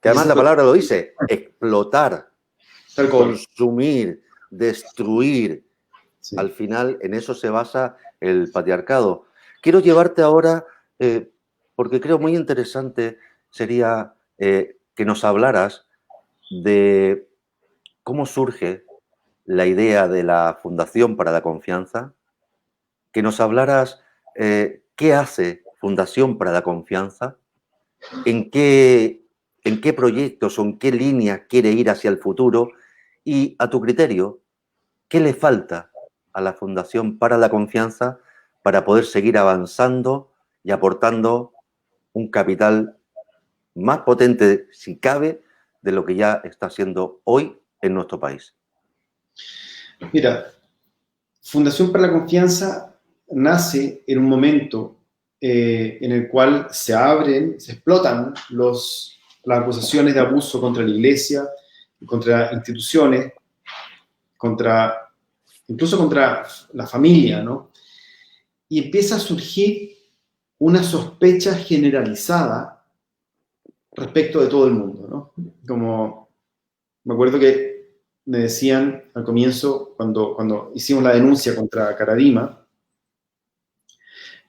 Que además la palabra lo dice, explotar, tal cual, consumir, destruir. sí. Al final, en eso se basa el patriarcado. Quiero llevarte ahora, porque creo muy interesante sería que nos hablaras de cómo surge la idea de la Fundación para la Confianza, que nos hablaras qué hace Fundación para la Confianza, en qué proyectos o en qué línea quiere ir hacia el futuro y, a tu criterio, qué le falta a la Fundación para la Confianza para poder seguir avanzando y aportando un capital más potente, si cabe, de lo que ya está haciendo hoy en nuestro país. Mira, Fundación para la Confianza nace en un momento en el cual se explotan las acusaciones de abuso contra la Iglesia, contra instituciones, incluso contra la familia, ¿no? Y empieza a surgir una sospecha generalizada respecto de todo el mundo, ¿no? Como me acuerdo que me decían al comienzo, cuando hicimos la denuncia contra Caradima,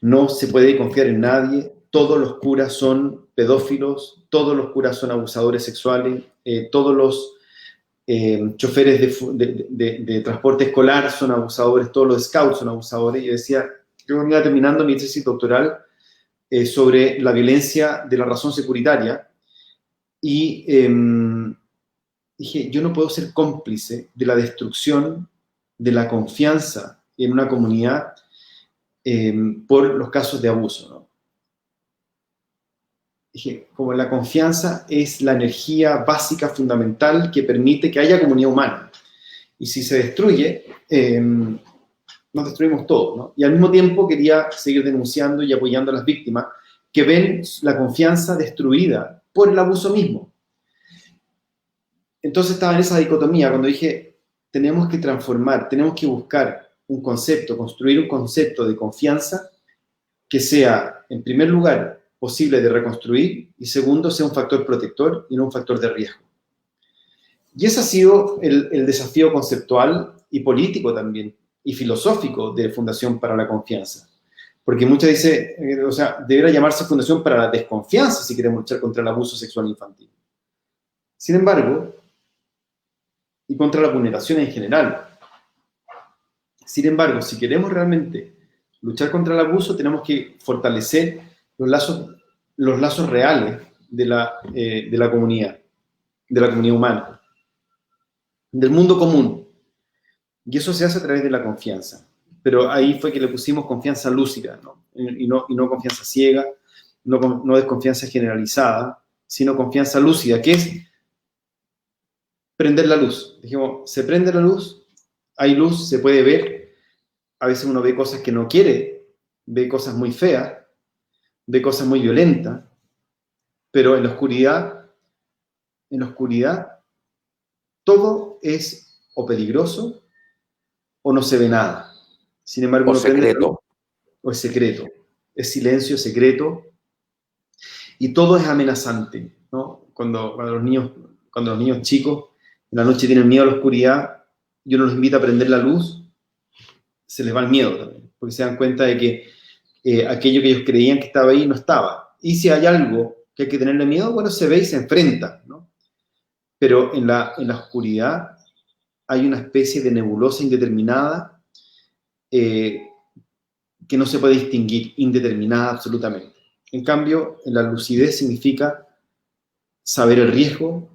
no se puede confiar en nadie, todos los curas son pedófilos, todos los curas son abusadores sexuales, todos los choferes de transporte escolar son abusadores, todos los scouts son abusadores. Y decía, yo venía terminando mi tesis doctoral sobre la violencia de la razón securitaria y dije, yo no puedo ser cómplice de la destrucción de la confianza en una comunidad por los casos de abuso, ¿no? Dije, como la confianza es la energía básica fundamental que permite que haya comunidad humana. Y si se destruye, nos destruimos todo, ¿no? Y al mismo tiempo quería seguir denunciando y apoyando a las víctimas que ven la confianza destruida por el abuso mismo. Entonces estaba en esa dicotomía cuando dije, tenemos que transformar, tenemos que buscar un concepto, construir un concepto de confianza que sea, en primer lugar, posible de reconstruir y segundo, sea un factor protector y no un factor de riesgo. Y ese ha sido el desafío conceptual y político también, y filosófico de Fundación para la Confianza. Porque muchas dicen, debería llamarse Fundación para la Desconfianza si queremos luchar contra el abuso sexual infantil. Sin embargo, y contra la vulneración en general. Sin embargo, si queremos realmente luchar contra el abuso, tenemos que fortalecer los lazos reales de la comunidad humana, del mundo común. Y eso se hace a través de la confianza. Pero ahí fue que le pusimos confianza lúcida, ¿no? Y no confianza ciega, no desconfianza generalizada, sino confianza lúcida, que es prender la luz. Dijimos, se prende la luz, hay luz, se puede ver. A veces uno ve cosas que no quiere, ve cosas muy feas, ve cosas muy violentas, pero en la oscuridad, todo es o peligroso o no se ve nada. Sin embargo, o secreto. O es secreto. Es silencio, secreto. Y todo es amenazante, ¿no? Cuando los niños chicos en la noche tienen miedo a la oscuridad y uno los invita a prender la luz, se les va el miedo también, porque se dan cuenta de que aquello que ellos creían que estaba ahí no estaba. Y si hay algo que hay que tenerle miedo, bueno, se ve y se enfrenta, ¿no? Pero en la oscuridad hay una especie de nebulosa indeterminada que no se puede distinguir, indeterminada absolutamente. En cambio, en la lucidez significa saber el riesgo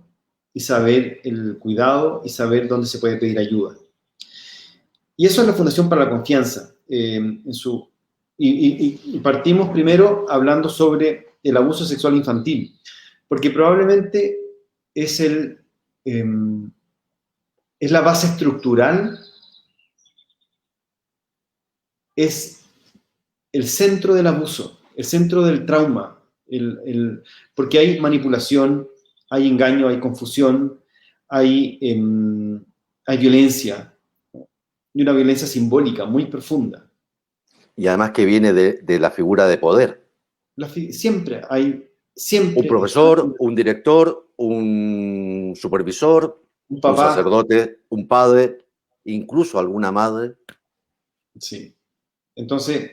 y saber el cuidado y saber dónde se puede pedir ayuda. Y eso es la Fundación para la Confianza. Y partimos primero hablando sobre el abuso sexual infantil, porque probablemente es la base estructural, es el centro del abuso, el centro del trauma, porque hay manipulación, hay engaño, hay confusión, hay violencia, y una violencia simbólica muy profunda. Y además que viene de la figura de poder. Siempre. Un profesor, un director, un supervisor, un papá, un sacerdote, un padre, incluso alguna madre. Sí. Entonces,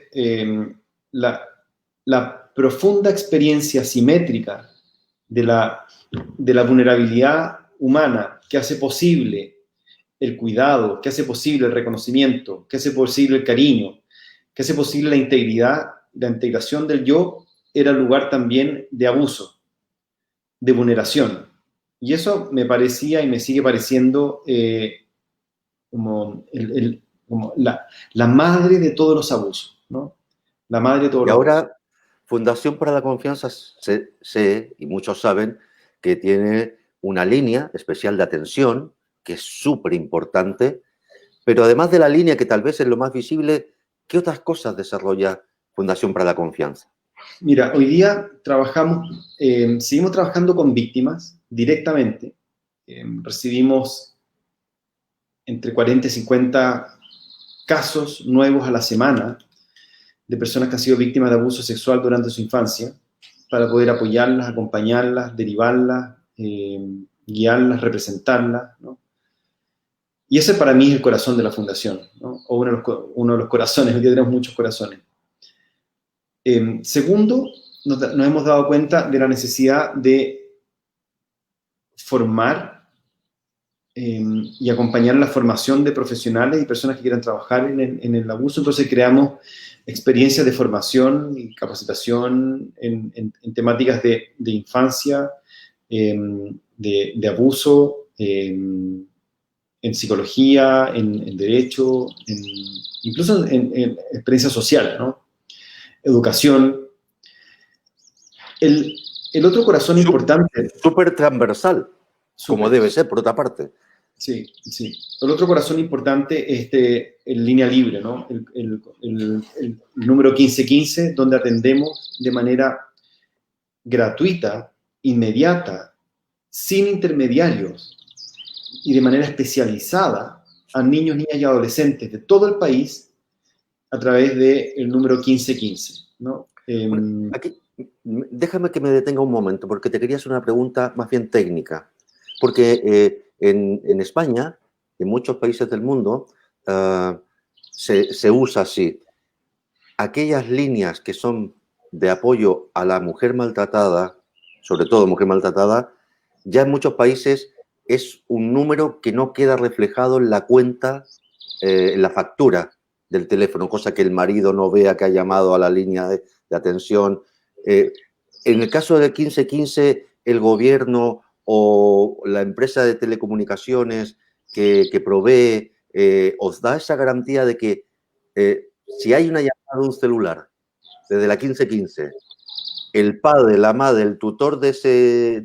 la profunda experiencia simétrica de la vulnerabilidad humana que hace posible el cuidado, que hace posible el reconocimiento, que hace posible el cariño, que hace posible la integridad, la integración del yo, era lugar también de abuso, de vulneración. Y eso me parecía y me sigue pareciendo como, como la madre de todos los abusos, ¿no? La madre de todos los abusos. Y ahora, Fundación para la Confianza, sé, y muchos saben, que tiene una línea especial de atención, que es súper importante, pero además de la línea, que tal vez es lo más visible, ¿qué otras cosas desarrolla Fundación para la Confianza? Mira, hoy día seguimos trabajando con víctimas directamente. Recibimos entre 40 y 50 casos nuevos a la semana de personas que han sido víctimas de abuso sexual durante su infancia, para poder apoyarlas, acompañarlas, derivarlas, guiarlas, representarlas, ¿no? Y ese para mí es el corazón de la fundación, ¿no? O uno de los corazones. Hoy día tenemos muchos corazones. Segundo, nos hemos dado cuenta de la necesidad de formar y acompañar la formación de profesionales y personas que quieran trabajar en el abuso. Entonces creamos experiencias de formación y capacitación en temáticas de infancia, de abuso, en psicología, en derecho, incluso en experiencia social, ¿no? Educación. El otro corazón importante... Súper transversal, como debe ser, por otra parte. Sí, sí. El otro corazón importante es en línea libre, ¿no? El número 1515, donde atendemos de manera gratuita, inmediata, sin intermediarios y de manera especializada a niños, niñas y adolescentes de todo el país a través del número 1515, ¿no? Bueno, aquí, déjame que me detenga un momento, porque te quería hacer una pregunta más bien técnica. Porque en España, en muchos países del mundo, se usa así. Aquellas líneas que son de apoyo a la mujer maltratada, sobre todo mujer maltratada, ya en muchos países es un número que no queda reflejado en la cuenta, en la factura del teléfono, cosa que el marido no vea que ha llamado a la línea de atención. En el caso del 1515, el gobierno o la empresa de telecomunicaciones que provee, os da esa garantía de que si hay una llamada de un celular desde la 1515, el padre, la madre, el tutor de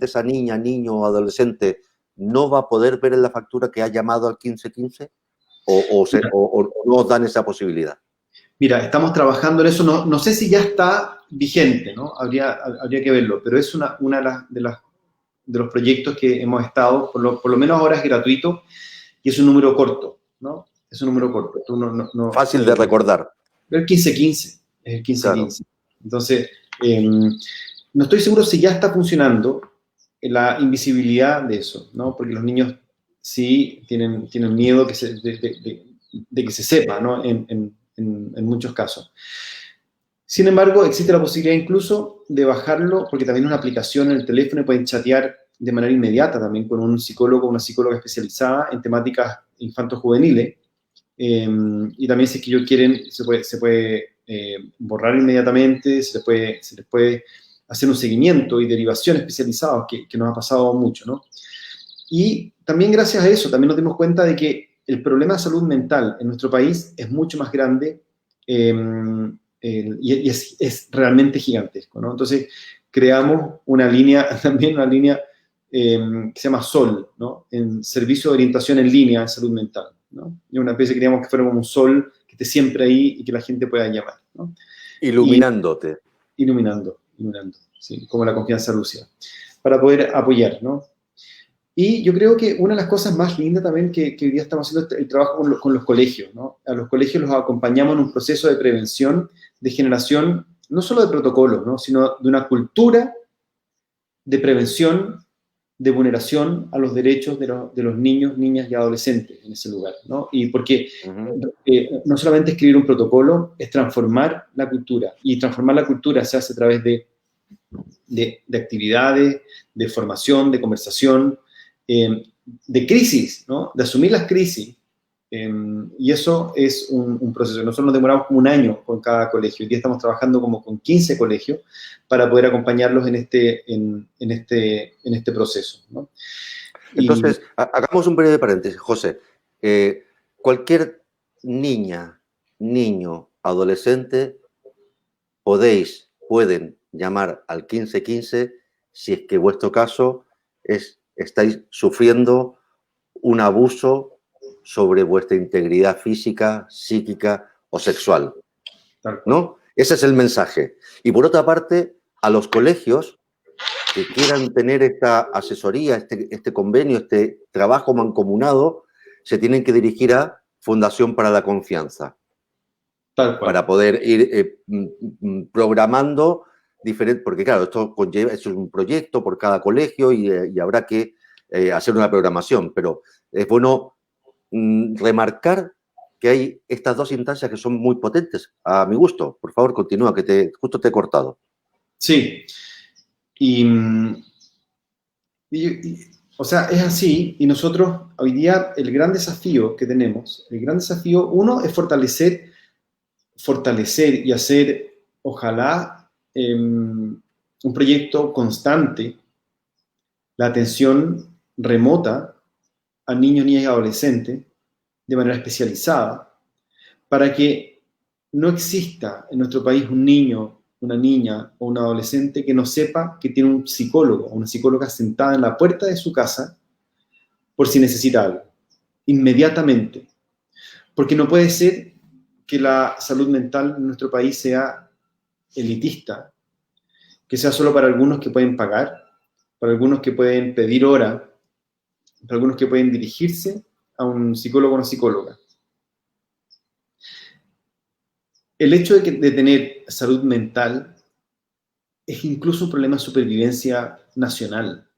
esa niña, niño o adolescente no va a poder ver en la factura que ha llamado al 1515 o no os dan esa posibilidad. Mira, estamos trabajando en eso. No sé si ya está vigente, ¿no? Habría que verlo, pero es una de los proyectos que hemos estado, por lo menos ahora es gratuito y es un número corto, ¿no? Es un número corto. Fácil de recordar. El 1515, es el 1515. Claro. Entonces, no estoy seguro si ya está funcionando la invisibilidad de eso, ¿no? Porque los niños sí tienen miedo de que se sepa, ¿no? En muchos casos. Sin embargo, existe la posibilidad incluso de bajarlo, porque también es una aplicación en el teléfono y pueden chatear de manera inmediata también con un psicólogo o una psicóloga especializada en temáticas infanto-juveniles. Y también si es que ellos quieren, se puede borrar inmediatamente, se les puede hacer un seguimiento y derivación especializados, que nos ha pasado mucho, ¿no? Y también gracias a eso, también nos dimos cuenta de que el problema de salud mental en nuestro país es mucho más grande y es realmente gigantesco, ¿no? Entonces, creamos también una línea que se llama SOL, ¿no? En Servicio de Orientación en Línea en Salud Mental, ¿no? Y una vez queríamos que fuera como un sol que esté siempre ahí y que la gente pueda llamar, ¿no? Iluminándote. Iluminando, sí, como la confianza lúcida, para poder apoyar, ¿no? Y yo creo que una de las cosas más lindas también que hoy día estamos haciendo es el trabajo con los colegios, ¿no? A los colegios los acompañamos en un proceso de prevención, de generación, no solo de protocolos, ¿no? Sino de una cultura de prevención, de vulneración a los derechos de los niños, niñas y adolescentes en ese lugar, ¿no? Y porque no solamente escribir un protocolo, es transformar la cultura, y transformar la cultura se hace a través de actividades, de formación, de conversación, crisis, ¿no? De asumir las crisis. Y eso es un proceso. Nosotros nos demoramos como un año con cada colegio. Hoy día estamos trabajando como con 15 colegios para poder acompañarlos en este proceso, ¿no? Entonces, hagamos un breve paréntesis, José. Cualquier niña, niño, adolescente, pueden llamar al 1515 si es que vuestro caso estáis sufriendo un abuso sobre vuestra integridad física, psíquica o sexual, ¿no? Ese es el mensaje. Y por otra parte, a los colegios que quieran tener esta asesoría, este convenio, este trabajo mancomunado, se tienen que dirigir a Fundación para la Confianza. Para poder ir programando diferentes, porque claro, esto es un proyecto por cada colegio y habrá que hacer una programación, pero es bueno remarcar que hay estas dos instancias que son muy potentes, a mi gusto. Por favor, continúa, que justo te he cortado. Sí, o sea, es así, y nosotros hoy día el gran desafío que tenemos, uno es fortalecer y hacer, ojalá, un proyecto constante, la atención remota a niños, niñas y adolescentes de manera especializada, para que no exista en nuestro país un niño, una niña o un adolescente que no sepa que tiene un psicólogo o una psicóloga sentada en la puerta de su casa por si necesita algo, inmediatamente. Porque no puede ser que la salud mental en nuestro país sea elitista, que sea solo para algunos que pueden pagar, para algunos que pueden pedir hora, para algunos que pueden dirigirse a un psicólogo o una psicóloga. El hecho de tener salud mental es incluso un problema de supervivencia nacional.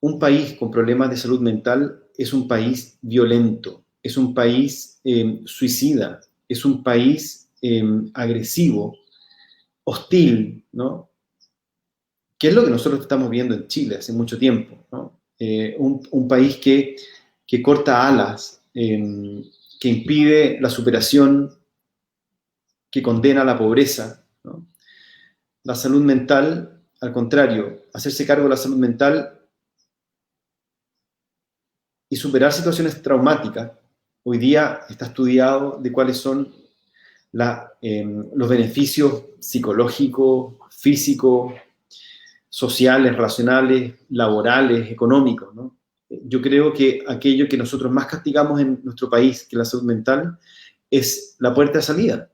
Un país con problemas de salud mental es un país violento, es un país suicida, es un país agresivo, hostil, ¿no? Que es lo que nosotros estamos viendo en Chile hace mucho tiempo, ¿no? Un país que corta alas, que impide la superación, que condena a la pobreza, ¿no? La salud mental, al contrario, hacerse cargo de la salud mental y superar situaciones traumáticas. Hoy día está estudiado de cuáles son los beneficios psicológicos, físicos, sociales, relacionales, laborales, económicos, ¿no? Yo creo que aquello que nosotros más castigamos en nuestro país, que es la salud mental, es la puerta de salida.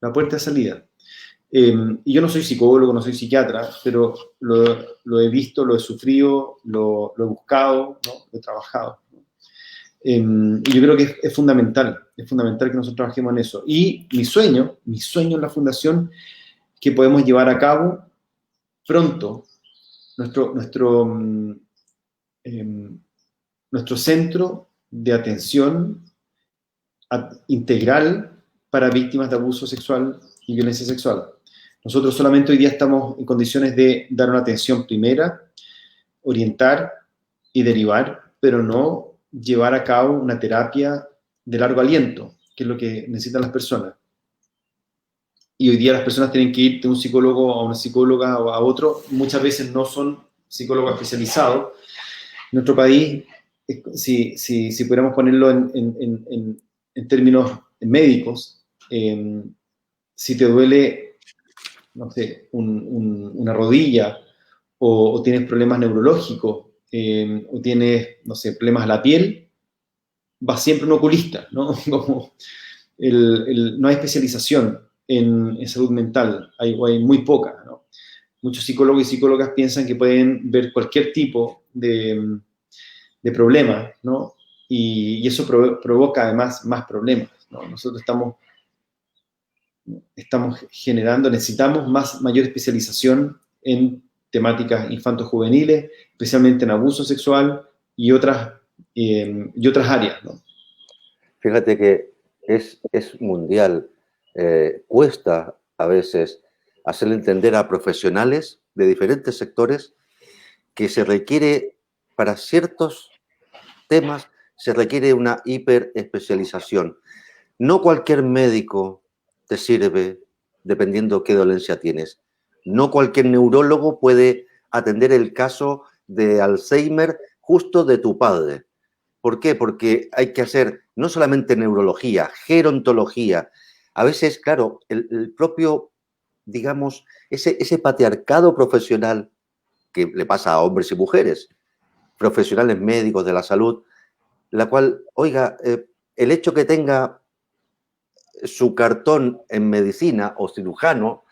La puerta de salida. Y yo no soy psicólogo, no soy psiquiatra, pero lo he visto, lo he sufrido, lo he buscado, ¿no? Lo he trabajado. Y yo creo que es fundamental que nosotros trabajemos en eso. Y mi sueño en la fundación, que podemos llevar a cabo pronto nuestro centro de atención integral para víctimas de abuso sexual y violencia sexual. Nosotros solamente hoy día estamos en condiciones de dar una atención primera, orientar y derivar, pero no llevar a cabo una terapia de largo aliento, que es lo que necesitan las personas. Y hoy día las personas tienen que ir de un psicólogo a una psicóloga o a otro. Muchas veces no son psicólogos especializados. En nuestro país, si pudiéramos ponerlo en términos médicos, si te duele, no sé, una rodilla o tienes problemas neurológicos o tienes, no sé, problemas a la piel, va siempre un oculista, ¿no? Como no hay especialización en salud mental, hay muy poca, ¿no? Muchos psicólogos y psicólogas piensan que pueden ver cualquier tipo de problema, ¿no? Y eso provoca además más problemas, ¿no? Nosotros estamos generando, necesitamos mayor especialización en temáticas infanto-juveniles, especialmente en abuso sexual y otras áreas, ¿no? Fíjate que es mundial. Cuesta a veces hacerle entender a profesionales de diferentes sectores que se requiere para ciertos temas se requiere una hiperespecialización. No cualquier médico te sirve dependiendo qué dolencia tienes. No cualquier neurólogo puede atender el caso de Alzheimer justo de tu padre. ¿Por qué? Porque hay que hacer no solamente neurología, gerontología. A veces, claro, el propio, digamos, ese patriarcado profesional que le pasa a hombres y mujeres, profesionales médicos de la salud, la cual, oiga, el hecho que tenga su cartón en medicina o cirujano,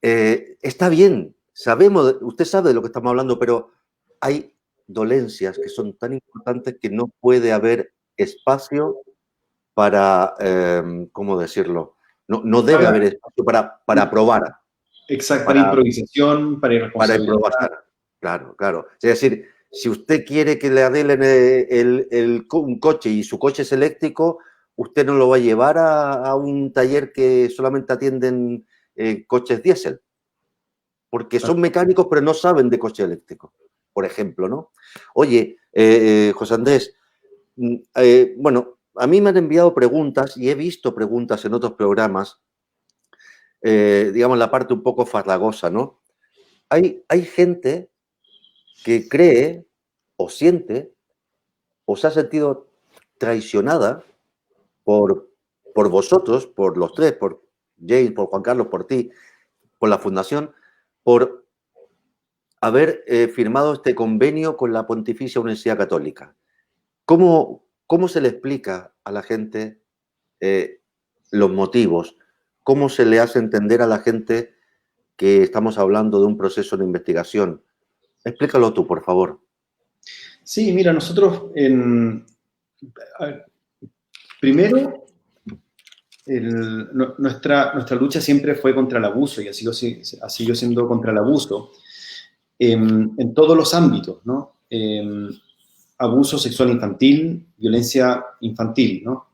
está bien, sabemos, usted sabe de lo que estamos hablando, pero hay dolencias que son tan importantes que no puede haber espacio para, ¿cómo decirlo? No debe haber espacio para probar. Exacto, para improvisación, para irresponsabilidad. Para improvisar, claro, claro. Es decir, si usted quiere que le arreglen un coche y su coche es eléctrico, usted no lo va a llevar a un taller que solamente atienden coches diésel, porque son mecánicos pero no saben de coche eléctrico, por ejemplo, ¿no? Oye, José Andrés, bueno, a mí me han enviado preguntas y he visto preguntas en otros programas, digamos la parte un poco farragosa, ¿no? Hay gente que cree o siente o se ha sentido traicionada por vosotros, por los tres, por James, por Juan Carlos, por ti, por la Fundación, por haber firmado este convenio con la Pontificia Universidad Católica. ¿Cómo se le explica a la gente los motivos? ¿Cómo se le hace entender a la gente que estamos hablando de un proceso de investigación? Explícalo tú, por favor. Sí, mira, nosotros primero, nuestra lucha siempre fue contra el abuso y así siguió siendo contra el abuso en todos los ámbitos, ¿no? Abuso sexual infantil, violencia infantil, ¿no?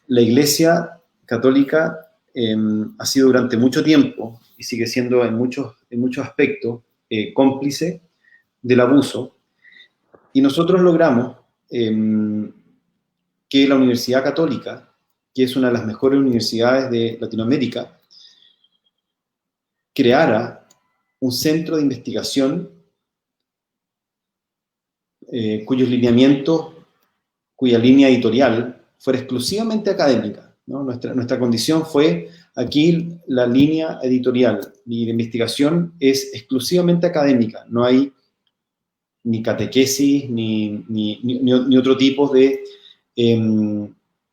La Iglesia Católica ha sido durante mucho tiempo y sigue siendo en muchos aspectos cómplice del abuso, y nosotros logramos que la Universidad Católica, que es una de las mejores universidades de Latinoamérica, creara un centro de investigación cuyos lineamientos, cuya línea editorial fuera exclusivamente académica, ¿no? Nuestra condición fue, aquí la línea editorial y de investigación es exclusivamente académica, no hay ni catequesis, ni otro tipo de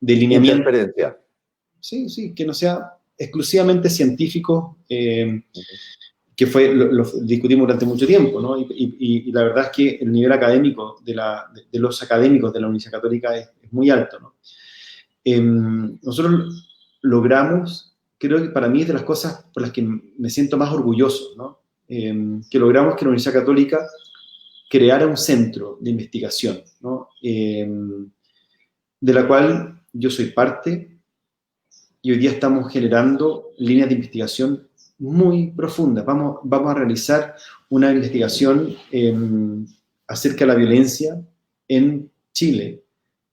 lineamiento. Interferencia. Sí, que no sea exclusivamente científico, que lo discutimos durante mucho tiempo, ¿no? Y la verdad es que el nivel académico de los académicos de la Universidad Católica es muy alto, ¿no? Nosotros logramos, creo que para mí es de las cosas por las que me siento más orgulloso, ¿no? Que logramos que la Universidad Católica creara un centro de investigación, ¿no? De la cual yo soy parte, y hoy día estamos generando líneas de investigación muy profundas. Vamos a realizar una investigación acerca de la violencia en Chile,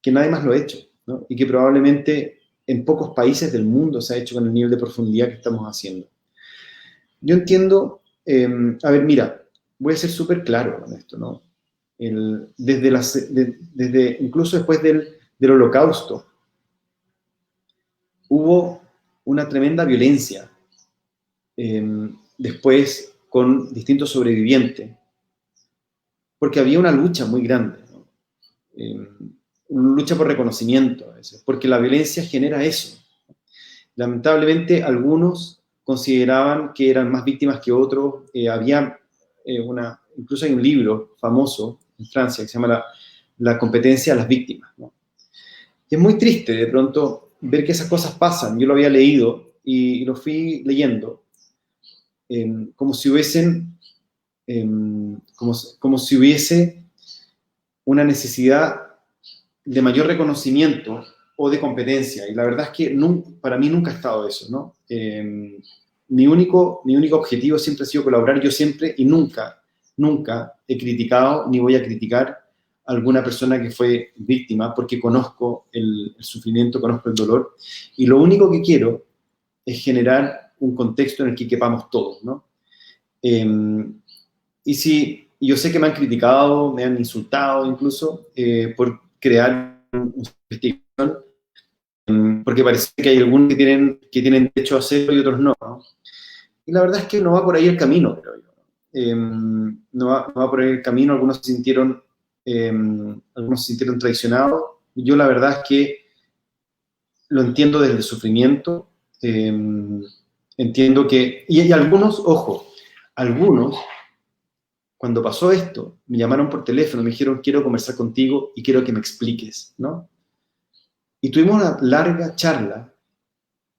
que nadie más lo ha hecho, ¿no? Y que probablemente en pocos países del mundo se ha hecho con el nivel de profundidad que estamos haciendo. Yo entiendo, a ver, mira, voy a ser súper claro con esto, ¿no? Desde incluso después del Holocausto, hubo una tremenda violencia después con distintos sobrevivientes, porque había una lucha muy grande, ¿no? Una lucha por reconocimiento a veces, porque la violencia genera eso. Lamentablemente, algunos consideraban que eran más víctimas que otros. Incluso hay un libro famoso en Francia que se llama La competencia de las víctimas, ¿no? Y es muy triste de pronto ver que esas cosas pasan. Yo lo había leído y lo fui leyendo como si hubiese una necesidad de mayor reconocimiento o de competencia. Y la verdad es que para mí nunca ha estado eso, ¿no? Mi único objetivo siempre ha sido colaborar. Yo siempre y nunca he criticado ni voy a criticar alguna persona que fue víctima, porque conozco el sufrimiento, conozco el dolor, y lo único que quiero es generar un contexto en el que quepamos todos, ¿no? Y si yo sé que me han criticado, me han insultado incluso por crear una investigación, porque parece que hay algunos que tienen derecho a hacerlo y otros no, ¿no? Y la verdad es que no va por ahí el camino, creo yo. No va por ahí el camino, algunos se sintieron traicionados. Yo la verdad es que lo entiendo desde el sufrimiento, entiendo que, y hay algunos, ojo, algunos, cuando pasó esto, me llamaron por teléfono, me dijeron, quiero conversar contigo y quiero que me expliques, ¿no? Y tuvimos una larga charla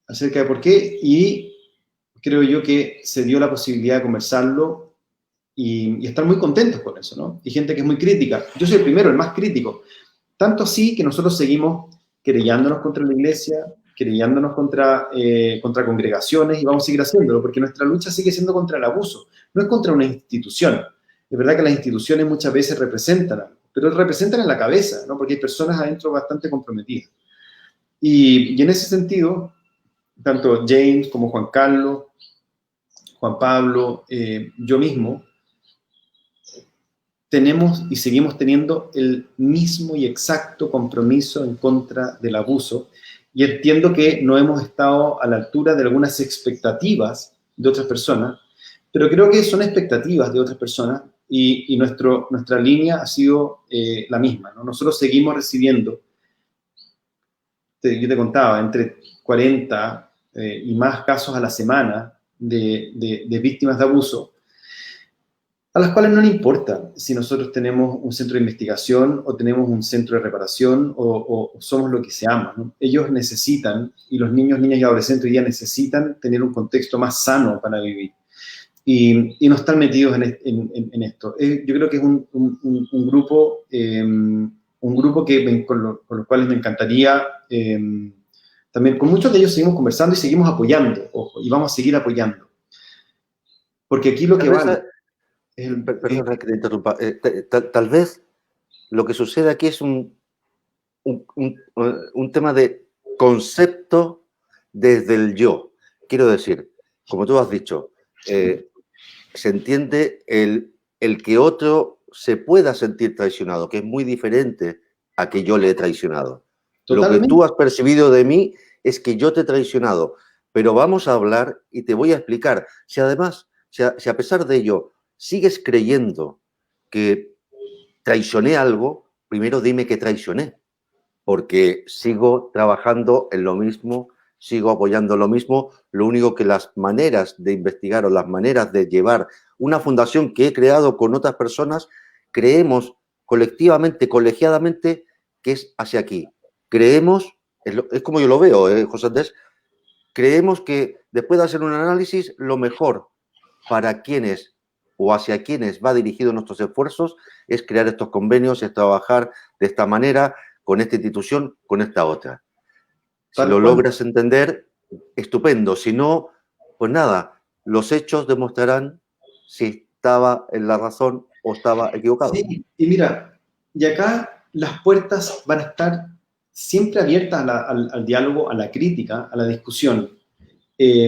acerca de por qué, y creo yo que se dio la posibilidad de conversarlo y estar muy contentos con eso, ¿no? Y gente que es muy crítica. Yo soy el primero, el más crítico. Tanto así que nosotros seguimos querellándonos contra la iglesia, querellándonos contra congregaciones, y vamos a seguir haciéndolo, porque nuestra lucha sigue siendo contra el abuso, no es contra una institución. Es verdad que las instituciones muchas veces representan algo, pero representan en la cabeza, ¿no? Porque hay personas adentro bastante comprometidas. Y en ese sentido, tanto James como Juan Carlos, Juan Pablo, yo mismo, tenemos y seguimos teniendo el mismo y exacto compromiso en contra del abuso, y entiendo que no hemos estado a la altura de algunas expectativas de otras personas, pero creo que son expectativas de otras personas, y nuestra línea ha sido la misma, ¿no? Nosotros seguimos recibiendo, yo te contaba, entre 40 y más casos a la semana de víctimas de abuso, a las cuales no le importa si nosotros tenemos un centro de investigación o tenemos un centro de reparación o somos lo que seamos, ¿no? Ellos necesitan, y los niños, niñas y adolescentes hoy día necesitan tener un contexto más sano para vivir. Y no están metidos en esto. Yo creo que es un grupo que con los cuales me encantaría, también con muchos de ellos seguimos conversando y seguimos apoyando, ojo, y vamos a seguir apoyando. Porque aquí lo que vale... Perdona que te interrumpa. Tal vez lo que sucede aquí es un tema de concepto desde el yo. Quiero decir, como tú has dicho, se entiende el que otro se pueda sentir traicionado, que es muy diferente a que yo le he traicionado. Totalmente. Lo que tú has percibido de mí es que yo te he traicionado, pero vamos a hablar y te voy a explicar. Si además, si a pesar de ello, sigues creyendo que traicioné algo, primero dime que traicioné, porque sigo trabajando en lo mismo, sigo apoyando lo mismo. Lo único que las maneras de investigar o las maneras de llevar una fundación que he creado con otras personas, creemos colectivamente, colegiadamente, que es hacia aquí. Creemos, es como yo lo veo, José Andrés, creemos que después de hacer un análisis, lo mejor para quienes o hacia quienes va dirigido nuestros esfuerzos es crear estos convenios, es trabajar de esta manera, con esta institución, con esta otra. Si lo logras entender, estupendo. Si no, pues nada, los hechos demostrarán si estaba en la razón o estaba equivocado. Sí, y mira, y acá las puertas van a estar siempre abiertas al diálogo, a la crítica, a la discusión.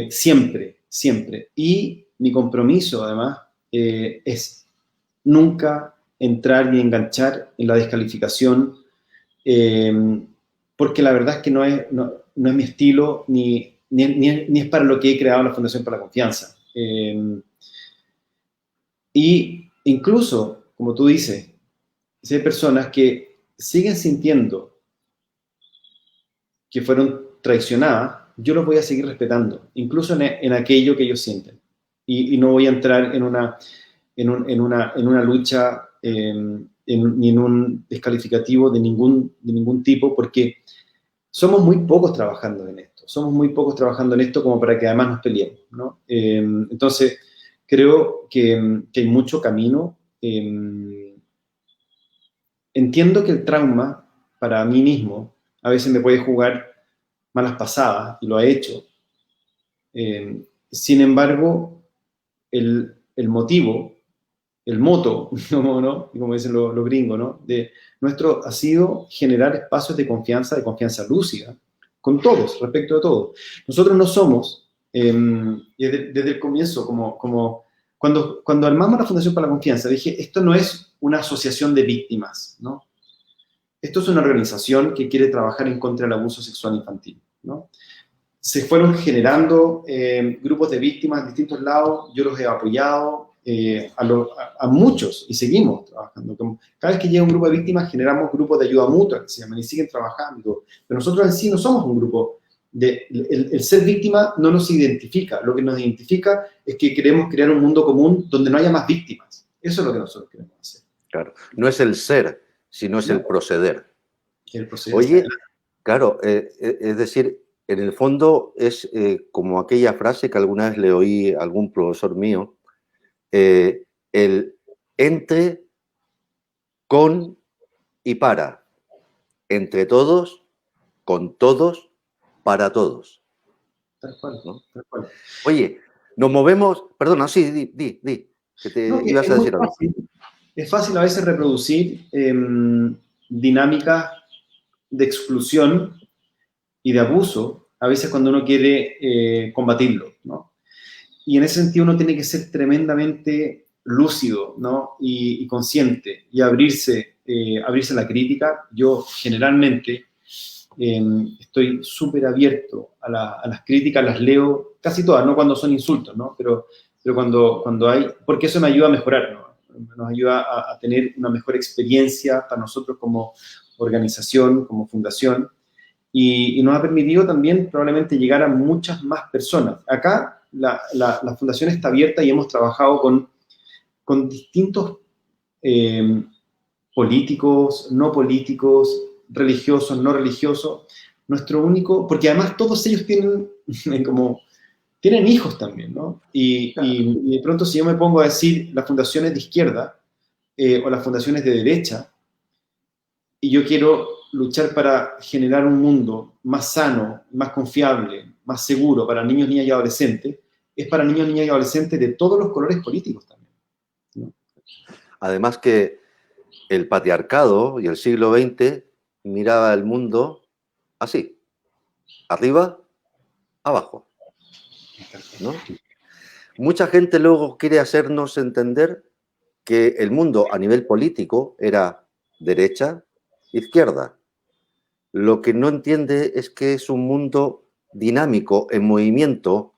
Siempre, siempre. Y mi compromiso, además, es nunca entrar ni enganchar en la descalificación, porque la verdad es que no es mi estilo, ni es para lo que he creado la Fundación para la Confianza. Y incluso, como tú dices, si hay personas que siguen sintiendo que fueron traicionadas, yo los voy a seguir respetando, incluso en aquello que ellos sienten. Y no voy a entrar en una lucha ni en un descalificativo de ningún tipo, porque somos muy pocos trabajando en esto. Somos muy pocos trabajando en esto como para que además nos peleemos, ¿no? Entonces, creo que hay mucho camino. Entiendo que el trauma, para mí mismo, a veces me puede jugar malas pasadas, y lo ha hecho. Sin embargo, el motivo el moto, ¿no? Como dicen los gringos, ¿no? Nuestro ha sido generar espacios de confianza lúcida, con todos, respecto a todos. Nosotros no somos, desde el comienzo, cuando armamos la Fundación para la Confianza, dije, esto no es una asociación de víctimas, ¿no? Esto es una organización que quiere trabajar en contra del abuso sexual infantil, ¿no? Se fueron generando grupos de víctimas en distintos lados, yo los he apoyado a muchos y seguimos trabajando. Cada vez que llega un grupo de víctimas generamos grupos de ayuda mutua, que se llaman, y siguen trabajando. Pero nosotros en sí no somos un grupo. El ser víctima no nos identifica, lo que nos identifica es que queremos crear un mundo común donde no haya más víctimas. Eso es lo que nosotros queremos hacer. Claro, no es el ser, sino es el proceder. El proceder. Oye, claro, es decir, en el fondo es como aquella frase que alguna vez le oí a algún profesor mío, el entre, con y para, entre todos, con todos, para todos. Tal cual, ¿no? Tal cual. Oye, nos movemos, perdona, sí, di, que te ibas a decir algo. Es fácil a veces reproducir dinámicas de exclusión y de abuso, a veces cuando uno quiere combatirlo, ¿no? Y en ese sentido uno tiene que ser tremendamente lúcido, ¿no? Y consciente y abrirse a la crítica. Yo generalmente estoy súper abierto a las críticas, las leo casi todas, no cuando son insultos, ¿no? Pero cuando hay, porque eso me ayuda a mejorar, ¿no? Nos ayuda a tener una mejor experiencia para nosotros como organización, como fundación, y nos ha permitido también probablemente llegar a muchas más personas. Acá la fundación está abierta y hemos trabajado con distintos políticos, no políticos, religiosos, no religiosos. Nuestro único, porque además todos ellos tienen hijos también, ¿no? Y de pronto si yo me pongo a decir las fundaciones de izquierda o las fundaciones de derecha, y yo quiero luchar para generar un mundo más sano, más confiable, más seguro para niños, niñas y adolescentes, es para niños, niñas y adolescentes de todos los colores políticos también, ¿no? Además que el patriarcado y el siglo XX miraba el mundo así, arriba, abajo, ¿no? Mucha gente luego quiere hacernos entender que el mundo a nivel político era derecha, izquierda. Lo que no entiende es que es un mundo dinámico, en movimiento,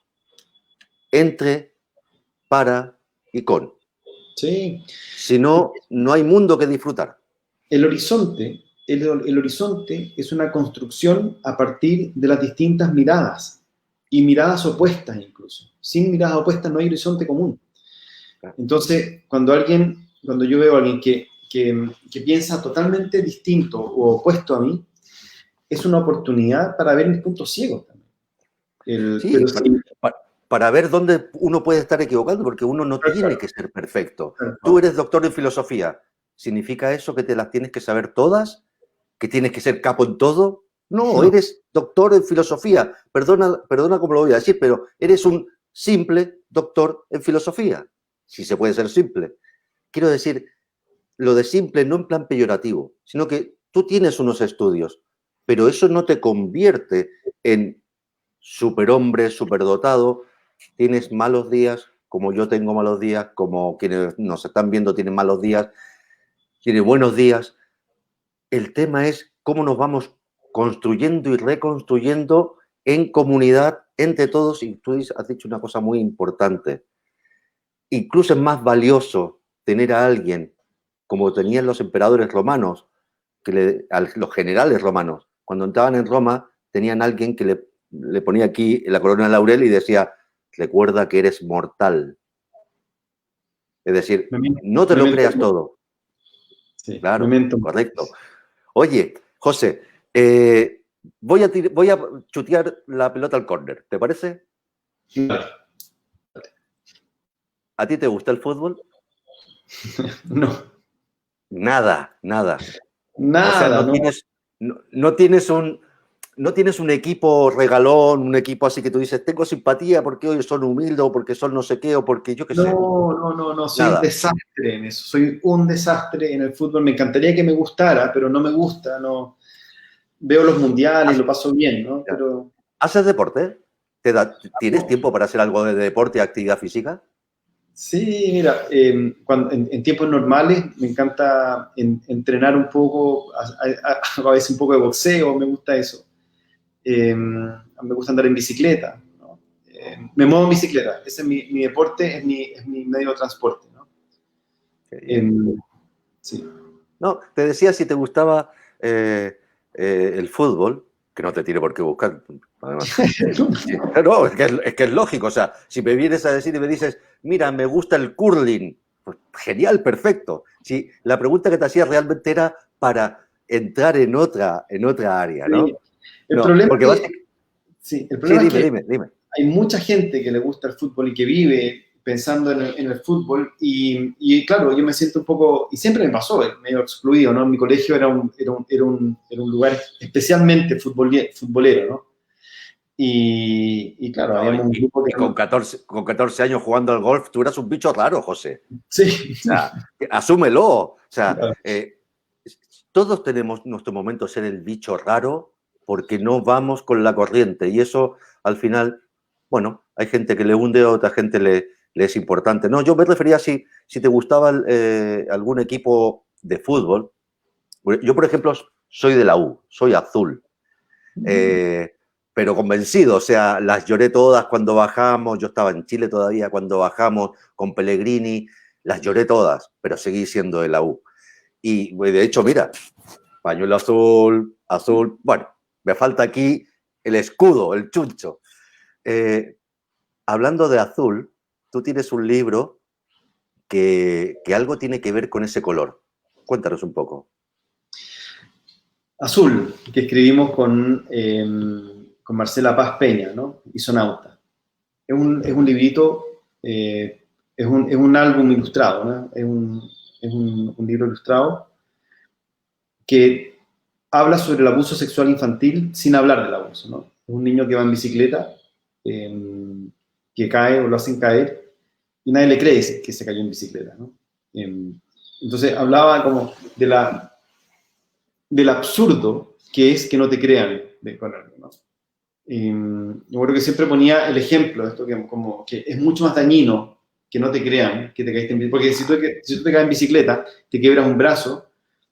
entre, para y con. Sí. Si no, no hay mundo que disfrutar. El horizonte es una construcción a partir de las distintas miradas, y miradas opuestas incluso. Sin miradas opuestas no hay horizonte común. Entonces, cuando yo veo a alguien que piensa totalmente distinto o opuesto a mí, es una oportunidad para ver mis puntos ciegos también. Sí, para ver dónde uno puede estar equivocado, porque uno no tiene que ser perfecto. Tú eres doctor en filosofía. ¿Significa eso que te las tienes que saber todas? ¿Que tienes que ser capo en todo? No, eres doctor en filosofía. Perdona cómo lo voy a decir, pero eres un simple doctor en filosofía. Si se puede ser simple. Quiero decir, lo de simple no en plan peyorativo, sino que tú tienes unos estudios, pero eso no te convierte en superhombre, superdotado. Tienes malos días, como yo tengo malos días, como quienes nos están viendo tienen malos días, tiene buenos días. El tema es cómo nos vamos construyendo y reconstruyendo en comunidad, entre todos, y tú has dicho una cosa muy importante. Incluso es más valioso tener a alguien, como tenían los emperadores romanos, los generales romanos, cuando entraban en Roma, tenían a alguien que le ponía aquí la corona de laurel y decía, recuerda que eres mortal. Es decir, no te lo creas todo. Sí, claro, correcto. Oye, José, voy a chutear la pelota al córner, ¿te parece? Claro. ¿A ti te gusta el fútbol? No. Nada. Nada, o sea, no tienes un... no tienes un equipo regalón, un equipo así que tú dices, tengo simpatía porque hoy son humildes o porque son no sé qué o porque yo qué sé. No, soy Nada. un desastre en eso, soy un desastre en el fútbol. Me encantaría que me gustara, pero no me gusta, no. Veo los mundiales y lo paso bien, ¿no? Pero ¿Haces deporte? ¿Tienes tiempo para hacer algo de deporte y actividad física? sí, mira, en tiempos normales me encanta entrenar un poco, a veces un poco de boxeo, me gusta eso. Me gusta andar en bicicleta, ¿no? Me muevo en bicicleta, ese es mi deporte, es mi medio de transporte, ¿no? Sí. No, te decía si te gustaba el fútbol, que no te tiene por qué buscar, además. Sí, no, es que es lógico, o sea, si me vienes a decir y me dices, mira, me gusta el curling, pues genial, perfecto. Si la pregunta que te hacía realmente era para entrar en otra área, ¿no? Sí. El No, problema porque es vas... que, sí, el Sí, problema es que dime. hay mucha gente que le gusta el fútbol y que vive pensando en el fútbol y claro, yo me siento un poco, y siempre me pasó, medio excluido, ¿no? Mi colegio era un lugar especialmente futbolero, ¿no? Y claro, No, habíamos un grupo que... y con 14 años jugando al golf, tú eras un bicho raro, José. Sí. O sea, asúmelo. O sea, Claro. todos tenemos nuestro momento de ser el bicho raro porque no vamos con la corriente. Y eso, al final, bueno, hay gente que le hunde, a otra gente le es importante. No, yo me refería si te gustaba algún equipo de fútbol. Yo, por ejemplo, soy de la U, soy azul. Pero convencido, o sea, las lloré todas cuando bajamos, yo estaba en Chile todavía cuando bajamos con Pellegrini, las lloré todas, pero seguí siendo de la U. Y de hecho, mira, pañuelo azul, bueno, me falta aquí el escudo, el chuncho. Hablando de azul, tú tienes un libro que algo tiene que ver con ese color. Cuéntanos un poco. Azul, que escribimos con Marcela Paz Peña, ¿no? Isonauta. Es un librito, es un álbum ilustrado, ¿no? Es un libro ilustrado que habla sobre el abuso sexual infantil sin hablar del abuso, ¿no? Es un niño que va en bicicleta, que cae o lo hacen caer, y nadie le cree que se cayó en bicicleta, ¿no? Entonces hablaba como del absurdo que es que no te crean con algo, ¿no? Yo creo que siempre ponía el ejemplo de esto, que es mucho más dañino que no te crean que te caíste en bicicleta. Porque si tú te caes en bicicleta, te quiebras un brazo,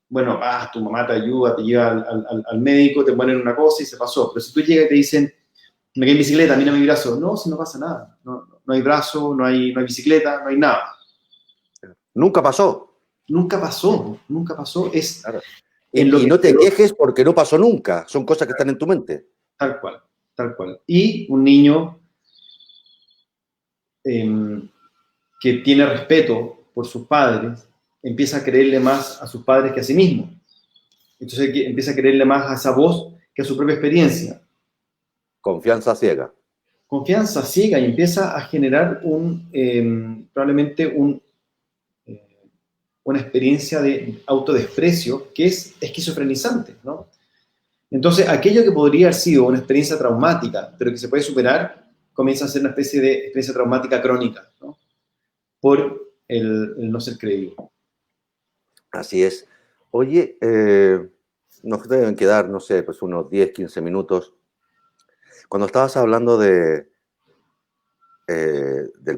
bueno, tu mamá te ayuda, te lleva al médico, te ponen una cosa y se pasó. Pero si tú llegas y te dicen, me caí en bicicleta, mira mi brazo, no, si no pasa nada. No hay brazo, no hay bicicleta, no hay nada. Nunca pasó. Nunca pasó. Es Claro. en lo Y que no te quejes porque no pasó nunca. Son cosas que están en tu mente. Tal cual. Y un niño que tiene respeto por sus padres, empieza a creerle más a sus padres que a sí mismo. Entonces empieza a creerle más a esa voz que a su propia experiencia. Confianza ciega. Confianza ciega y empieza a generar probablemente una experiencia de autodesprecio que es esquizofrenizante, ¿no? Entonces, aquello que podría haber sido una experiencia traumática, pero que se puede superar, comienza a ser una especie de experiencia traumática crónica, ¿no? Por el no ser creíble. Así es. Oye, nos deben quedar, no sé, pues unos 10, 15 minutos. Cuando estabas hablando del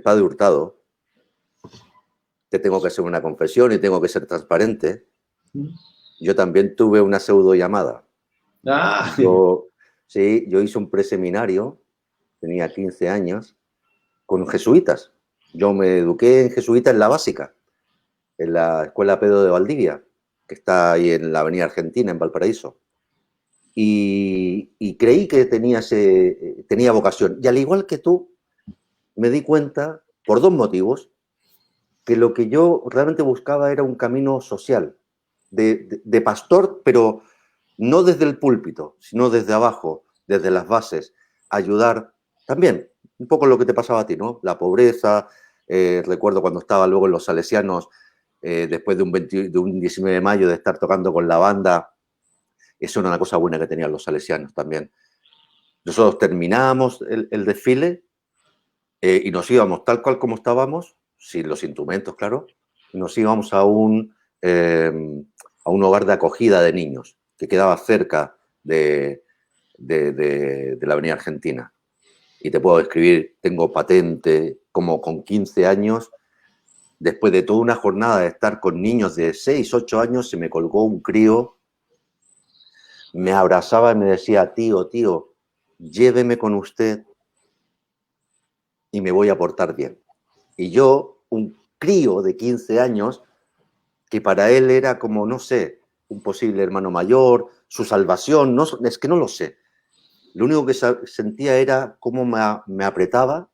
padre Hurtado, te tengo que hacer una confesión y tengo que ser transparente. Yo también tuve una pseudo llamada. Yo hice un preseminario, tenía 15 años, con jesuitas. Yo me eduqué en jesuitas en la básica, en la Escuela Pedro de Valdivia, que está ahí en la Avenida Argentina, en Valparaíso. Y creí que tenía vocación. Y al igual que tú, me di cuenta, por dos motivos, que lo que yo realmente buscaba era un camino social, de pastor, pero no desde el púlpito, sino desde abajo, desde las bases, ayudar también, un poco lo que te pasaba a ti, ¿no? La pobreza, recuerdo cuando estaba luego en los Salesianos, después de un 19 de mayo, de estar tocando con la banda, Eso era una cosa buena que tenían los salesianos también. Nosotros terminábamos el desfile y nos íbamos tal cual como estábamos, sin los instrumentos, claro, y nos íbamos a un hogar de acogida de niños que quedaba cerca de la Avenida Argentina. Y te puedo describir, tengo patente, como con 15 años, después de toda una jornada de estar con niños de 6, 8 años, se me colgó un crío, me abrazaba y me decía, tío, lléveme con usted y me voy a portar bien. Y yo, un crío de 15 años, que para él era como, no sé, un posible hermano mayor, su salvación, no, es que no lo sé. Lo único que sentía era cómo me apretaba,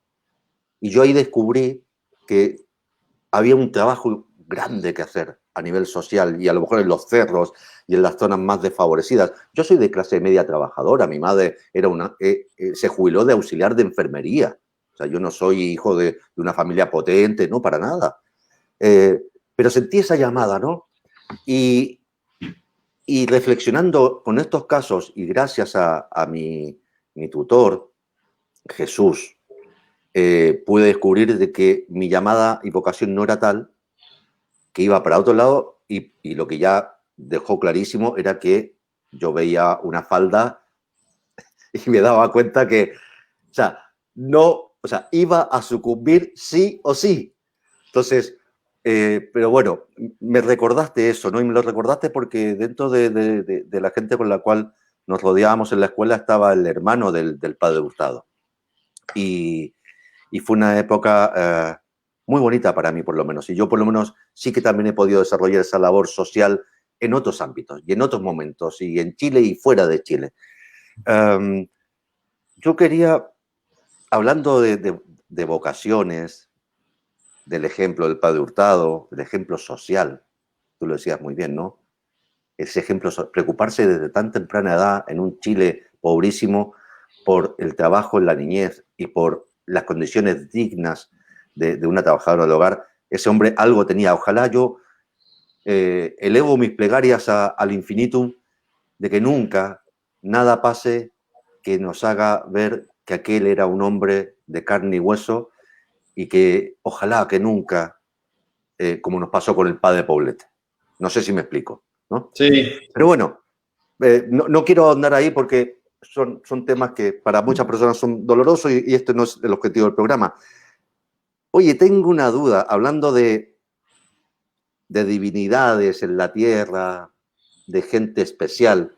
y yo ahí descubrí que había un trabajo grande que hacer a nivel social, y a lo mejor en los cerros y en las zonas más desfavorecidas. Yo soy de clase media trabajadora, mi madre era se jubiló de auxiliar de enfermería. O sea, yo no soy hijo de una familia potente, no, para nada. Pero sentí esa llamada, ¿no? Y reflexionando con estos casos, y gracias a mi tutor, Jesús, pude descubrir de que mi llamada y vocación no era tal, que iba para otro lado, y lo que ya dejó clarísimo era que yo veía una falda y me daba cuenta que, iba a sucumbir sí o sí. Entonces, pero bueno, me recordaste eso, ¿no? Y me lo recordaste porque dentro de la gente con la cual nos rodeábamos en la escuela estaba el hermano del padre Hurtado. Y fue una época muy bonita para mí, por lo menos. Y yo, por lo menos, sí que también he podido desarrollar esa labor social en otros ámbitos y en otros momentos, y en Chile y fuera de Chile. Yo quería, hablando de vocaciones, del ejemplo del padre Hurtado, del ejemplo social, tú lo decías muy bien, ¿no? Ese ejemplo, preocuparse desde tan temprana edad en un Chile pobrísimo por el trabajo en la niñez y por las condiciones dignas de una trabajadora del hogar. Ese hombre algo tenía. Ojalá yo elevo mis plegarias al infinitum de que nunca nada pase que nos haga ver que aquel era un hombre de carne y hueso, y que ojalá que nunca, como nos pasó con el padre Poblete. No sé si me explico, ¿no? Sí. Pero bueno, no quiero andar ahí porque son temas que para muchas personas son dolorosos, y este no es el objetivo del programa. Oye, tengo una duda, hablando de divinidades en la tierra, de gente especial.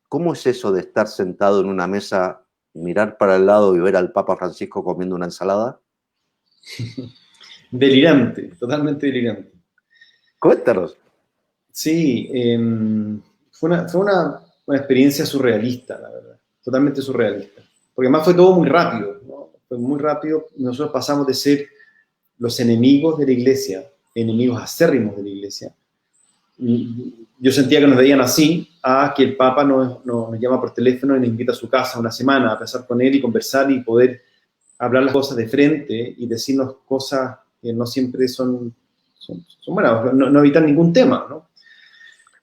¿Cómo es eso de estar sentado en una mesa, mirar para el lado y ver al Papa Francisco comiendo una ensalada? Delirante, totalmente delirante. Cuéntanos. Sí, fue una experiencia surrealista, la verdad, totalmente surrealista. Porque además fue todo muy rápido, ¿no? Fue muy rápido. Nosotros pasamos de ser los enemigos de la iglesia, enemigos acérrimos de la iglesia. Yo sentía que nos veían así, a que el Papa nos llama por teléfono y nos invita a su casa una semana a pasar con él y conversar y poder hablar las cosas de frente y decirnos cosas que no siempre son buenas, no evitan ningún tema, ¿no?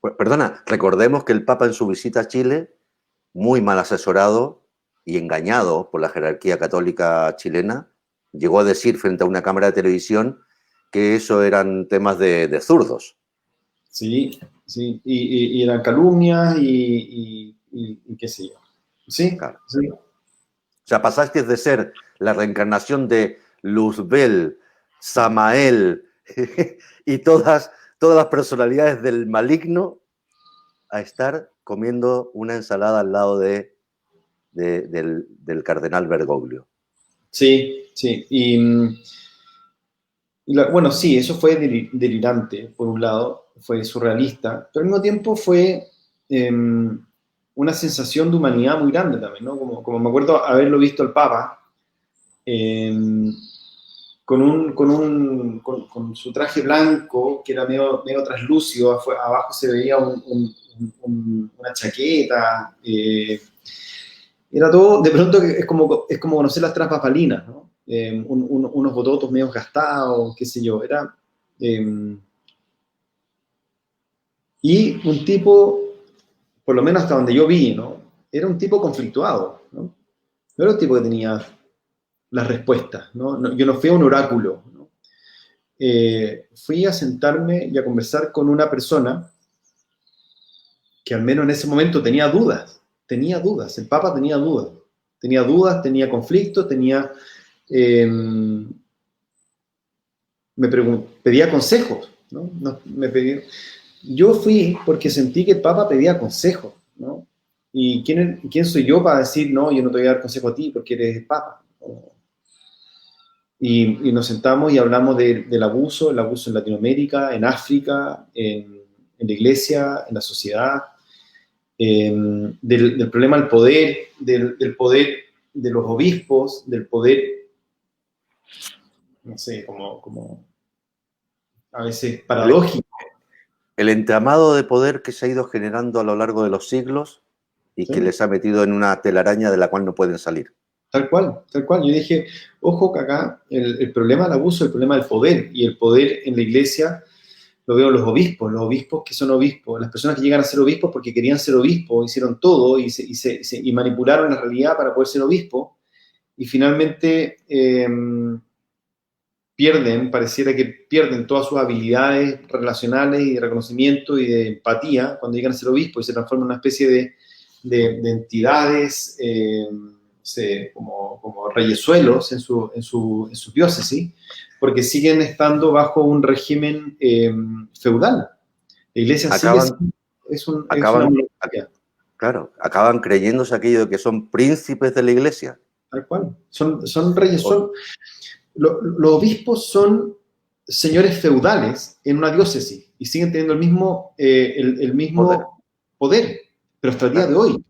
Pues, perdona, recordemos que el Papa en su visita a Chile, muy mal asesorado y engañado por la jerarquía católica chilena, llegó a decir frente a una cámara de televisión que eso eran temas de zurdos. Sí, sí, y eran calumnias y qué sé yo. Sí, claro. Sí. O sea, pasaste de ser la reencarnación de Luzbel, Samael y todas las personalidades del maligno, a estar comiendo una ensalada al lado del cardenal Bergoglio. Sí, sí. Bueno, sí, eso fue delirante, por un lado, fue surrealista, pero al mismo tiempo fue una sensación de humanidad muy grande también, ¿no? Como me acuerdo haberlo visto al Papa, con su traje blanco, que era medio traslúcido, abajo se veía una chaqueta, era todo, de pronto es como conocer las trampas palinas, ¿no? Unos bototos medio gastados, qué sé yo, y un tipo por lo menos hasta donde yo vi, ¿no? Era un tipo conflictuado, ¿no? No era un tipo que tenía las respuestas, ¿no? Yo no fui a un oráculo, ¿no? Fui a sentarme y a conversar con una persona que al menos en ese momento tenía dudas, el Papa tenía dudas, tenía conflictos, pedía consejos, ¿no? Yo fui porque sentí que el Papa pedía consejos, ¿no? ¿Y quién soy yo para decir, no, yo no te voy a dar consejo a ti porque eres el Papa? Y nos sentamos y hablamos el abuso en Latinoamérica, en África, en la iglesia, en la sociedad, del problema del poder, del poder de los obispos, del poder, no sé, como a veces paradójico. El entramado de poder que se ha ido generando a lo largo de los siglos y ¿Sí? que les ha metido en una telaraña de la cual no pueden salir. Tal cual, tal cual. Yo dije, ojo que acá el problema del abuso, el problema del poder, y el poder en la iglesia lo veo en los obispos que son obispos, las personas que llegan a ser obispos porque querían ser obispos, hicieron todo y manipularon la realidad para poder ser obispos, y finalmente pareciera que pierden todas sus habilidades relacionales y de reconocimiento y de empatía cuando llegan a ser obispos y se transforman en una especie de entidades, como reyesuelos en su diócesis, porque siguen estando bajo un régimen feudal. La iglesia acaban creyéndose aquello de que son príncipes de la iglesia. Tal cual. Son reyes, los obispos son señores feudales en una diócesis y siguen teniendo el mismo poder, pero hasta el día de hoy.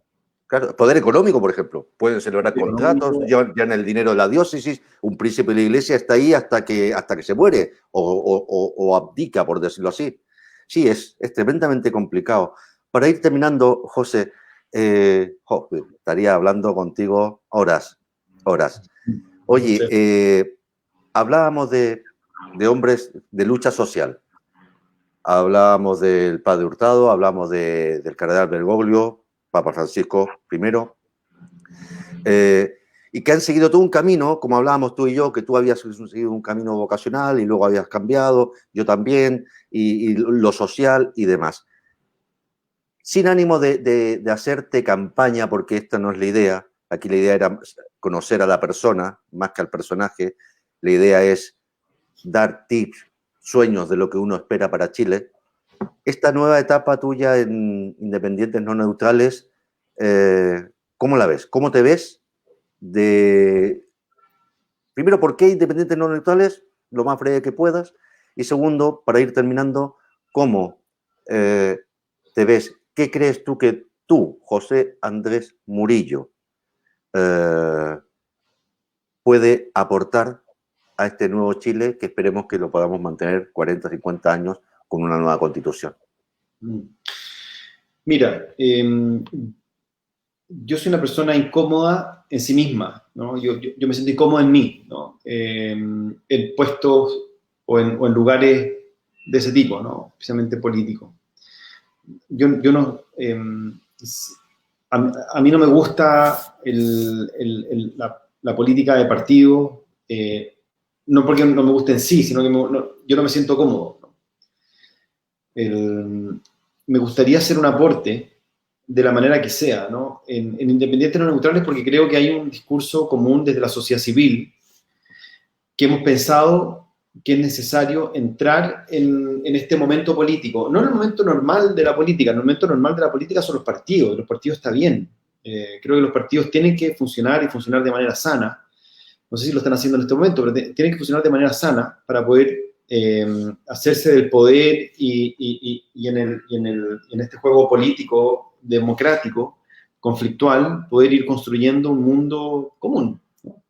Claro, poder económico, por ejemplo. Pueden celebrar contratos, llevan el dinero de la diócesis, un príncipe de la iglesia está ahí hasta que se muere o abdica, por decirlo así. Sí, es tremendamente complicado. Para ir terminando, José, estaría hablando contigo horas. Oye, hablábamos de hombres de lucha social. Hablábamos del padre Hurtado, hablamos del cardenal Bergoglio, Papa Francisco I, y que han seguido todo un camino, como hablábamos tú y yo, que tú habías seguido un camino vocacional y luego habías cambiado, yo también, y lo social y demás. Sin ánimo de hacerte campaña, porque esta no es la idea, aquí la idea era conocer a la persona más que al personaje, la idea es dar tips, sueños de lo que uno espera para Chile. Esta nueva etapa tuya en Independientes No Neutrales, ¿cómo la ves? ¿Cómo te ves? Primero, ¿por qué Independientes No Neutrales? Lo más breve que puedas. Y segundo, para ir terminando, ¿cómo te ves? ¿Qué crees tú que tú, José Andrés Murillo, puede aportar a este nuevo Chile que esperemos que lo podamos mantener 40, 50 años con una nueva constitución? Mira, yo soy una persona incómoda en sí misma, ¿no? Yo me siento incómodo en mí, ¿no? En puestos o en lugares de ese tipo, ¿no? Especialmente políticos. Yo no... a mí no me gusta la política de partido, no porque no me guste en sí, sino que yo no me siento cómodo, ¿no? Me gustaría hacer un aporte de la manera que sea, ¿no? En Independientes No Neutrales, porque creo que hay un discurso común desde la sociedad civil que hemos pensado que es necesario entrar en este momento político. No en el momento normal de la política, el momento normal de la política son los partidos está bien. Creo que los partidos tienen que funcionar y funcionar de manera sana. No sé si lo están haciendo en este momento, pero tienen que funcionar de manera sana para poder hacerse del poder y en este juego político, democrático, conflictual, poder ir construyendo un mundo común, ¿no?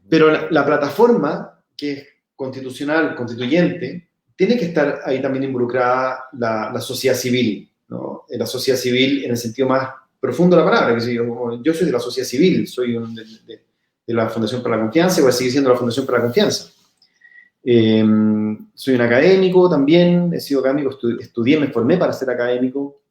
Pero la plataforma, que es constitucional, constituyente, tiene que estar ahí también involucrada la sociedad civil, ¿no? La sociedad civil en el sentido más profundo de la palabra, que yo soy de la sociedad civil, soy de la Fundación para la Confianza y voy a seguir siendo la Fundación para la Confianza. Soy un académico también, he sido académico, estudié, me formé para ser académico.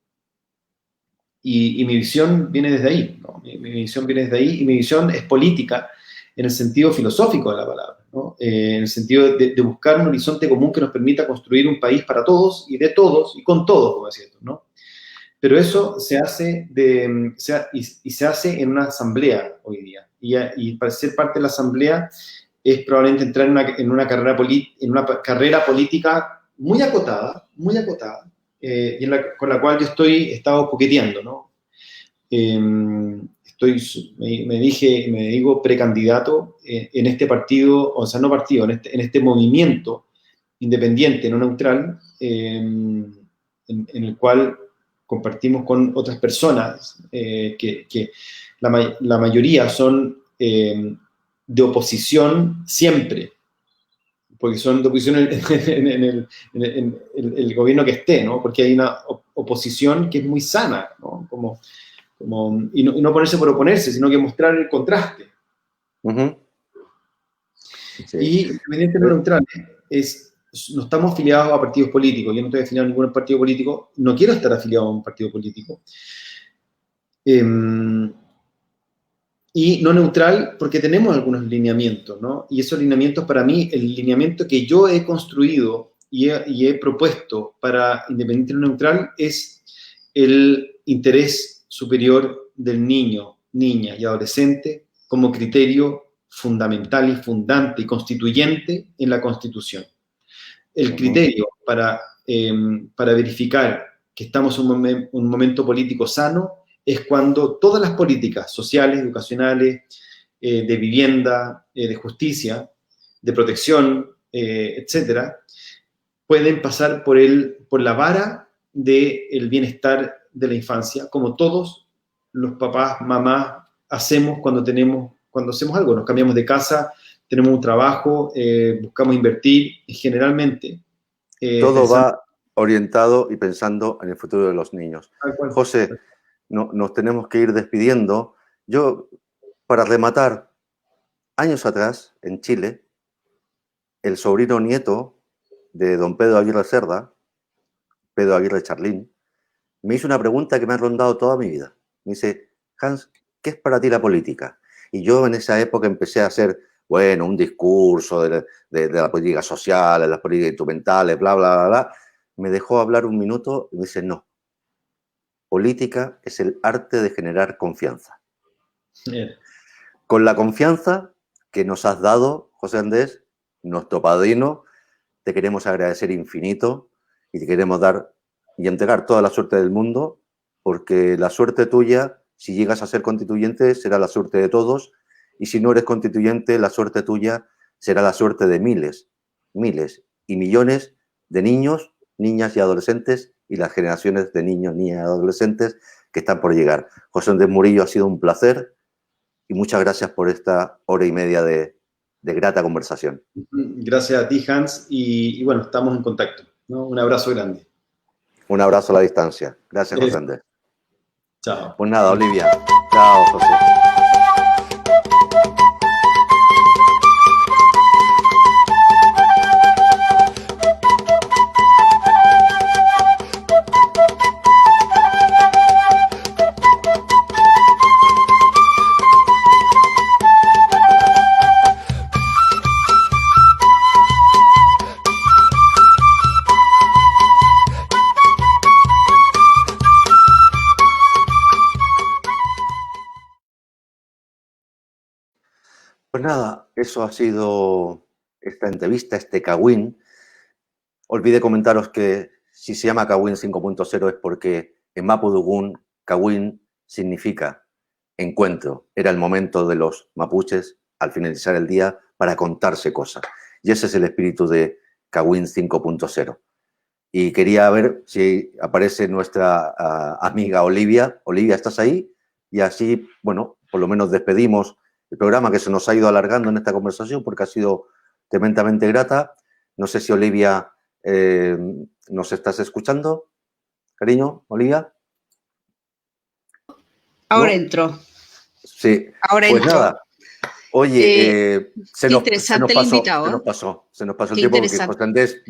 Y mi visión viene desde ahí, ¿no? Mi visión viene desde ahí y mi visión es política en el sentido filosófico de la palabra, ¿no? En el sentido de buscar un horizonte común que nos permita construir un país para todos y de todos y con todos, como decía esto, ¿no? Pero eso se hace, se hace en una asamblea hoy día. Y para ser parte de la asamblea es probablemente entrar en una carrera política muy acotada, y con la cual yo he estado coqueteando, ¿no? Me digo precandidato en este partido, o sea, no partido, en este movimiento independiente, no neutral, en el cual compartimos con otras personas que la mayoría son de oposición siempre, porque son de oposición en el gobierno que esté, ¿no? Porque hay una oposición que es muy sana, ¿no? Y no ponerse por oponerse, sino que mostrar el contraste. Uh-huh. Sí. Y independiente no neutral no estamos afiliados a partidos políticos. Yo no estoy afiliado a ningún partido político, no quiero estar afiliado a un partido político. Y no neutral porque tenemos algunos lineamientos, ¿no? Y esos lineamientos, para mí, el lineamiento que yo he construido y he propuesto para independiente no neutral es el interés superior del niño, niña y adolescente como criterio fundamental y fundante y constituyente en la Constitución. El criterio para verificar que estamos en un momento político sano es cuando todas las políticas sociales, educacionales, de vivienda, de justicia, de protección, etcétera, pueden pasar por la vara del bienestar de la infancia, como todos los papás, mamás, hacemos cuando hacemos algo. Nos cambiamos de casa, tenemos un trabajo, buscamos invertir, y generalmente... todo va orientado y pensando en el futuro de los niños. José, nos tenemos que ir despidiendo. Yo, para rematar, años atrás, en Chile, el sobrino nieto de don Pedro Aguirre Cerda, Pedro Aguirre Charlín, me hizo una pregunta que me ha rondado toda mi vida. Me dice, Hans, ¿qué es para ti la política? Y yo en esa época empecé a hacer, bueno, un discurso de la política social, de las políticas instrumentales, bla, bla, bla, bla. Me dejó hablar un minuto y me dice, no, política es el arte de generar confianza. Bien. Con la confianza que nos has dado, José Andrés, nuestro padrino, te queremos agradecer infinito y te queremos dar y entregar toda la suerte del mundo, porque la suerte tuya, si llegas a ser constituyente, será la suerte de todos, y si no eres constituyente, la suerte tuya será la suerte de miles, miles y millones de niños, niñas y adolescentes y las generaciones de niños, niñas y adolescentes que están por llegar. José Andrés Murillo, ha sido un placer y muchas gracias por esta hora y media de grata conversación. Gracias a ti, Hans, y bueno, estamos en contacto, ¿no? Un abrazo grande. Un abrazo a la distancia. Gracias, José Andrés. Chao. Pues nada, Olivia. Chao, José. Pues nada, eso ha sido esta entrevista, este Kawin. Olvidé comentaros que si se llama Kawin 5.0 es porque en Mapudungun Kawin significa encuentro. Era el momento de los mapuches al finalizar el día para contarse cosas. Y ese es el espíritu de Kawin 5.0. Y quería ver si aparece nuestra amiga Olivia. Olivia, ¿estás ahí? Y así, bueno, por lo menos despedimos el programa que se nos ha ido alargando en esta conversación porque ha sido tremendamente grata. No sé si Olivia nos estás escuchando, cariño, Olivia. Ahora ¿No? entro. Sí. Ahora pues entro. Nada. Oye, se nos pasó el tiempo porque José Andrés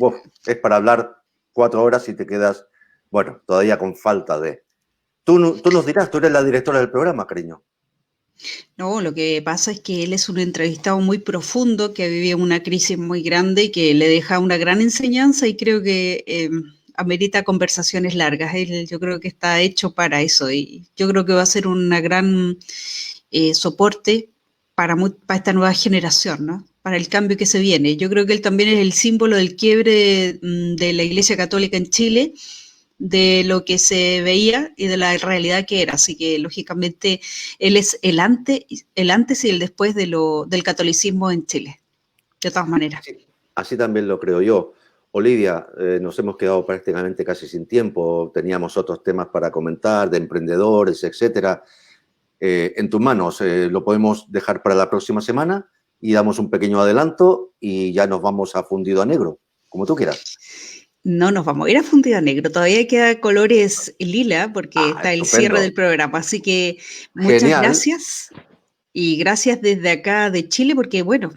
es para hablar 4 horas y te quedas, bueno, todavía con falta de... Tú nos dirás, tú eres la directora del programa, cariño. No, lo que pasa es que él es un entrevistado muy profundo que vive una crisis muy grande y que le deja una gran enseñanza y creo que amerita conversaciones largas. Él, yo creo que está hecho para eso y yo creo que va a ser una gran soporte para esta nueva generación, ¿no? Para el cambio que se viene. Yo creo que él también es el símbolo del quiebre de la Iglesia Católica en Chile, de lo que se veía y de la realidad que era. Así que, lógicamente, él es el antes y el después del catolicismo en Chile, de todas maneras. Sí, así también lo creo yo. Olivia, nos hemos quedado prácticamente casi sin tiempo. Teníamos otros temas para comentar, de emprendedores, etcétera. En tus manos, lo podemos dejar para la próxima semana y damos un pequeño adelanto y ya nos vamos a Fundido a Negro, como tú quieras. No nos vamos a ir a Fundido a Negro, todavía queda colores lila porque está el cierre del programa, así que muchas gracias y gracias desde acá de Chile porque bueno,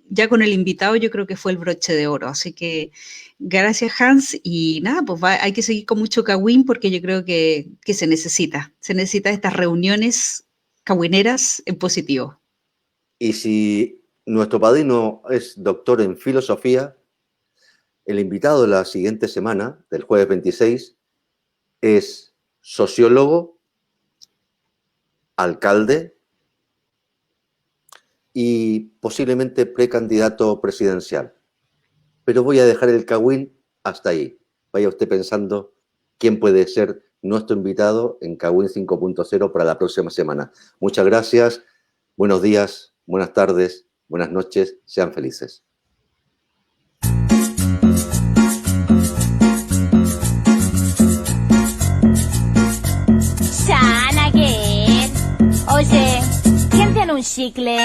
ya con el invitado yo creo que fue el broche de oro, así que gracias Hans y nada, pues hay que seguir con mucho Kawin porque yo creo que se necesita estas reuniones kawinneras en positivo. Y si nuestro padrino es doctor en filosofía, el invitado de la siguiente semana, del jueves 26, es sociólogo, alcalde y posiblemente precandidato presidencial. Pero voy a dejar el Kawin hasta ahí. Vaya usted pensando quién puede ser nuestro invitado en Kawin 5.0 para la próxima semana. Muchas gracias, buenos días, buenas tardes, buenas noches, sean felices. Oye, ¿quién tiene un chicle?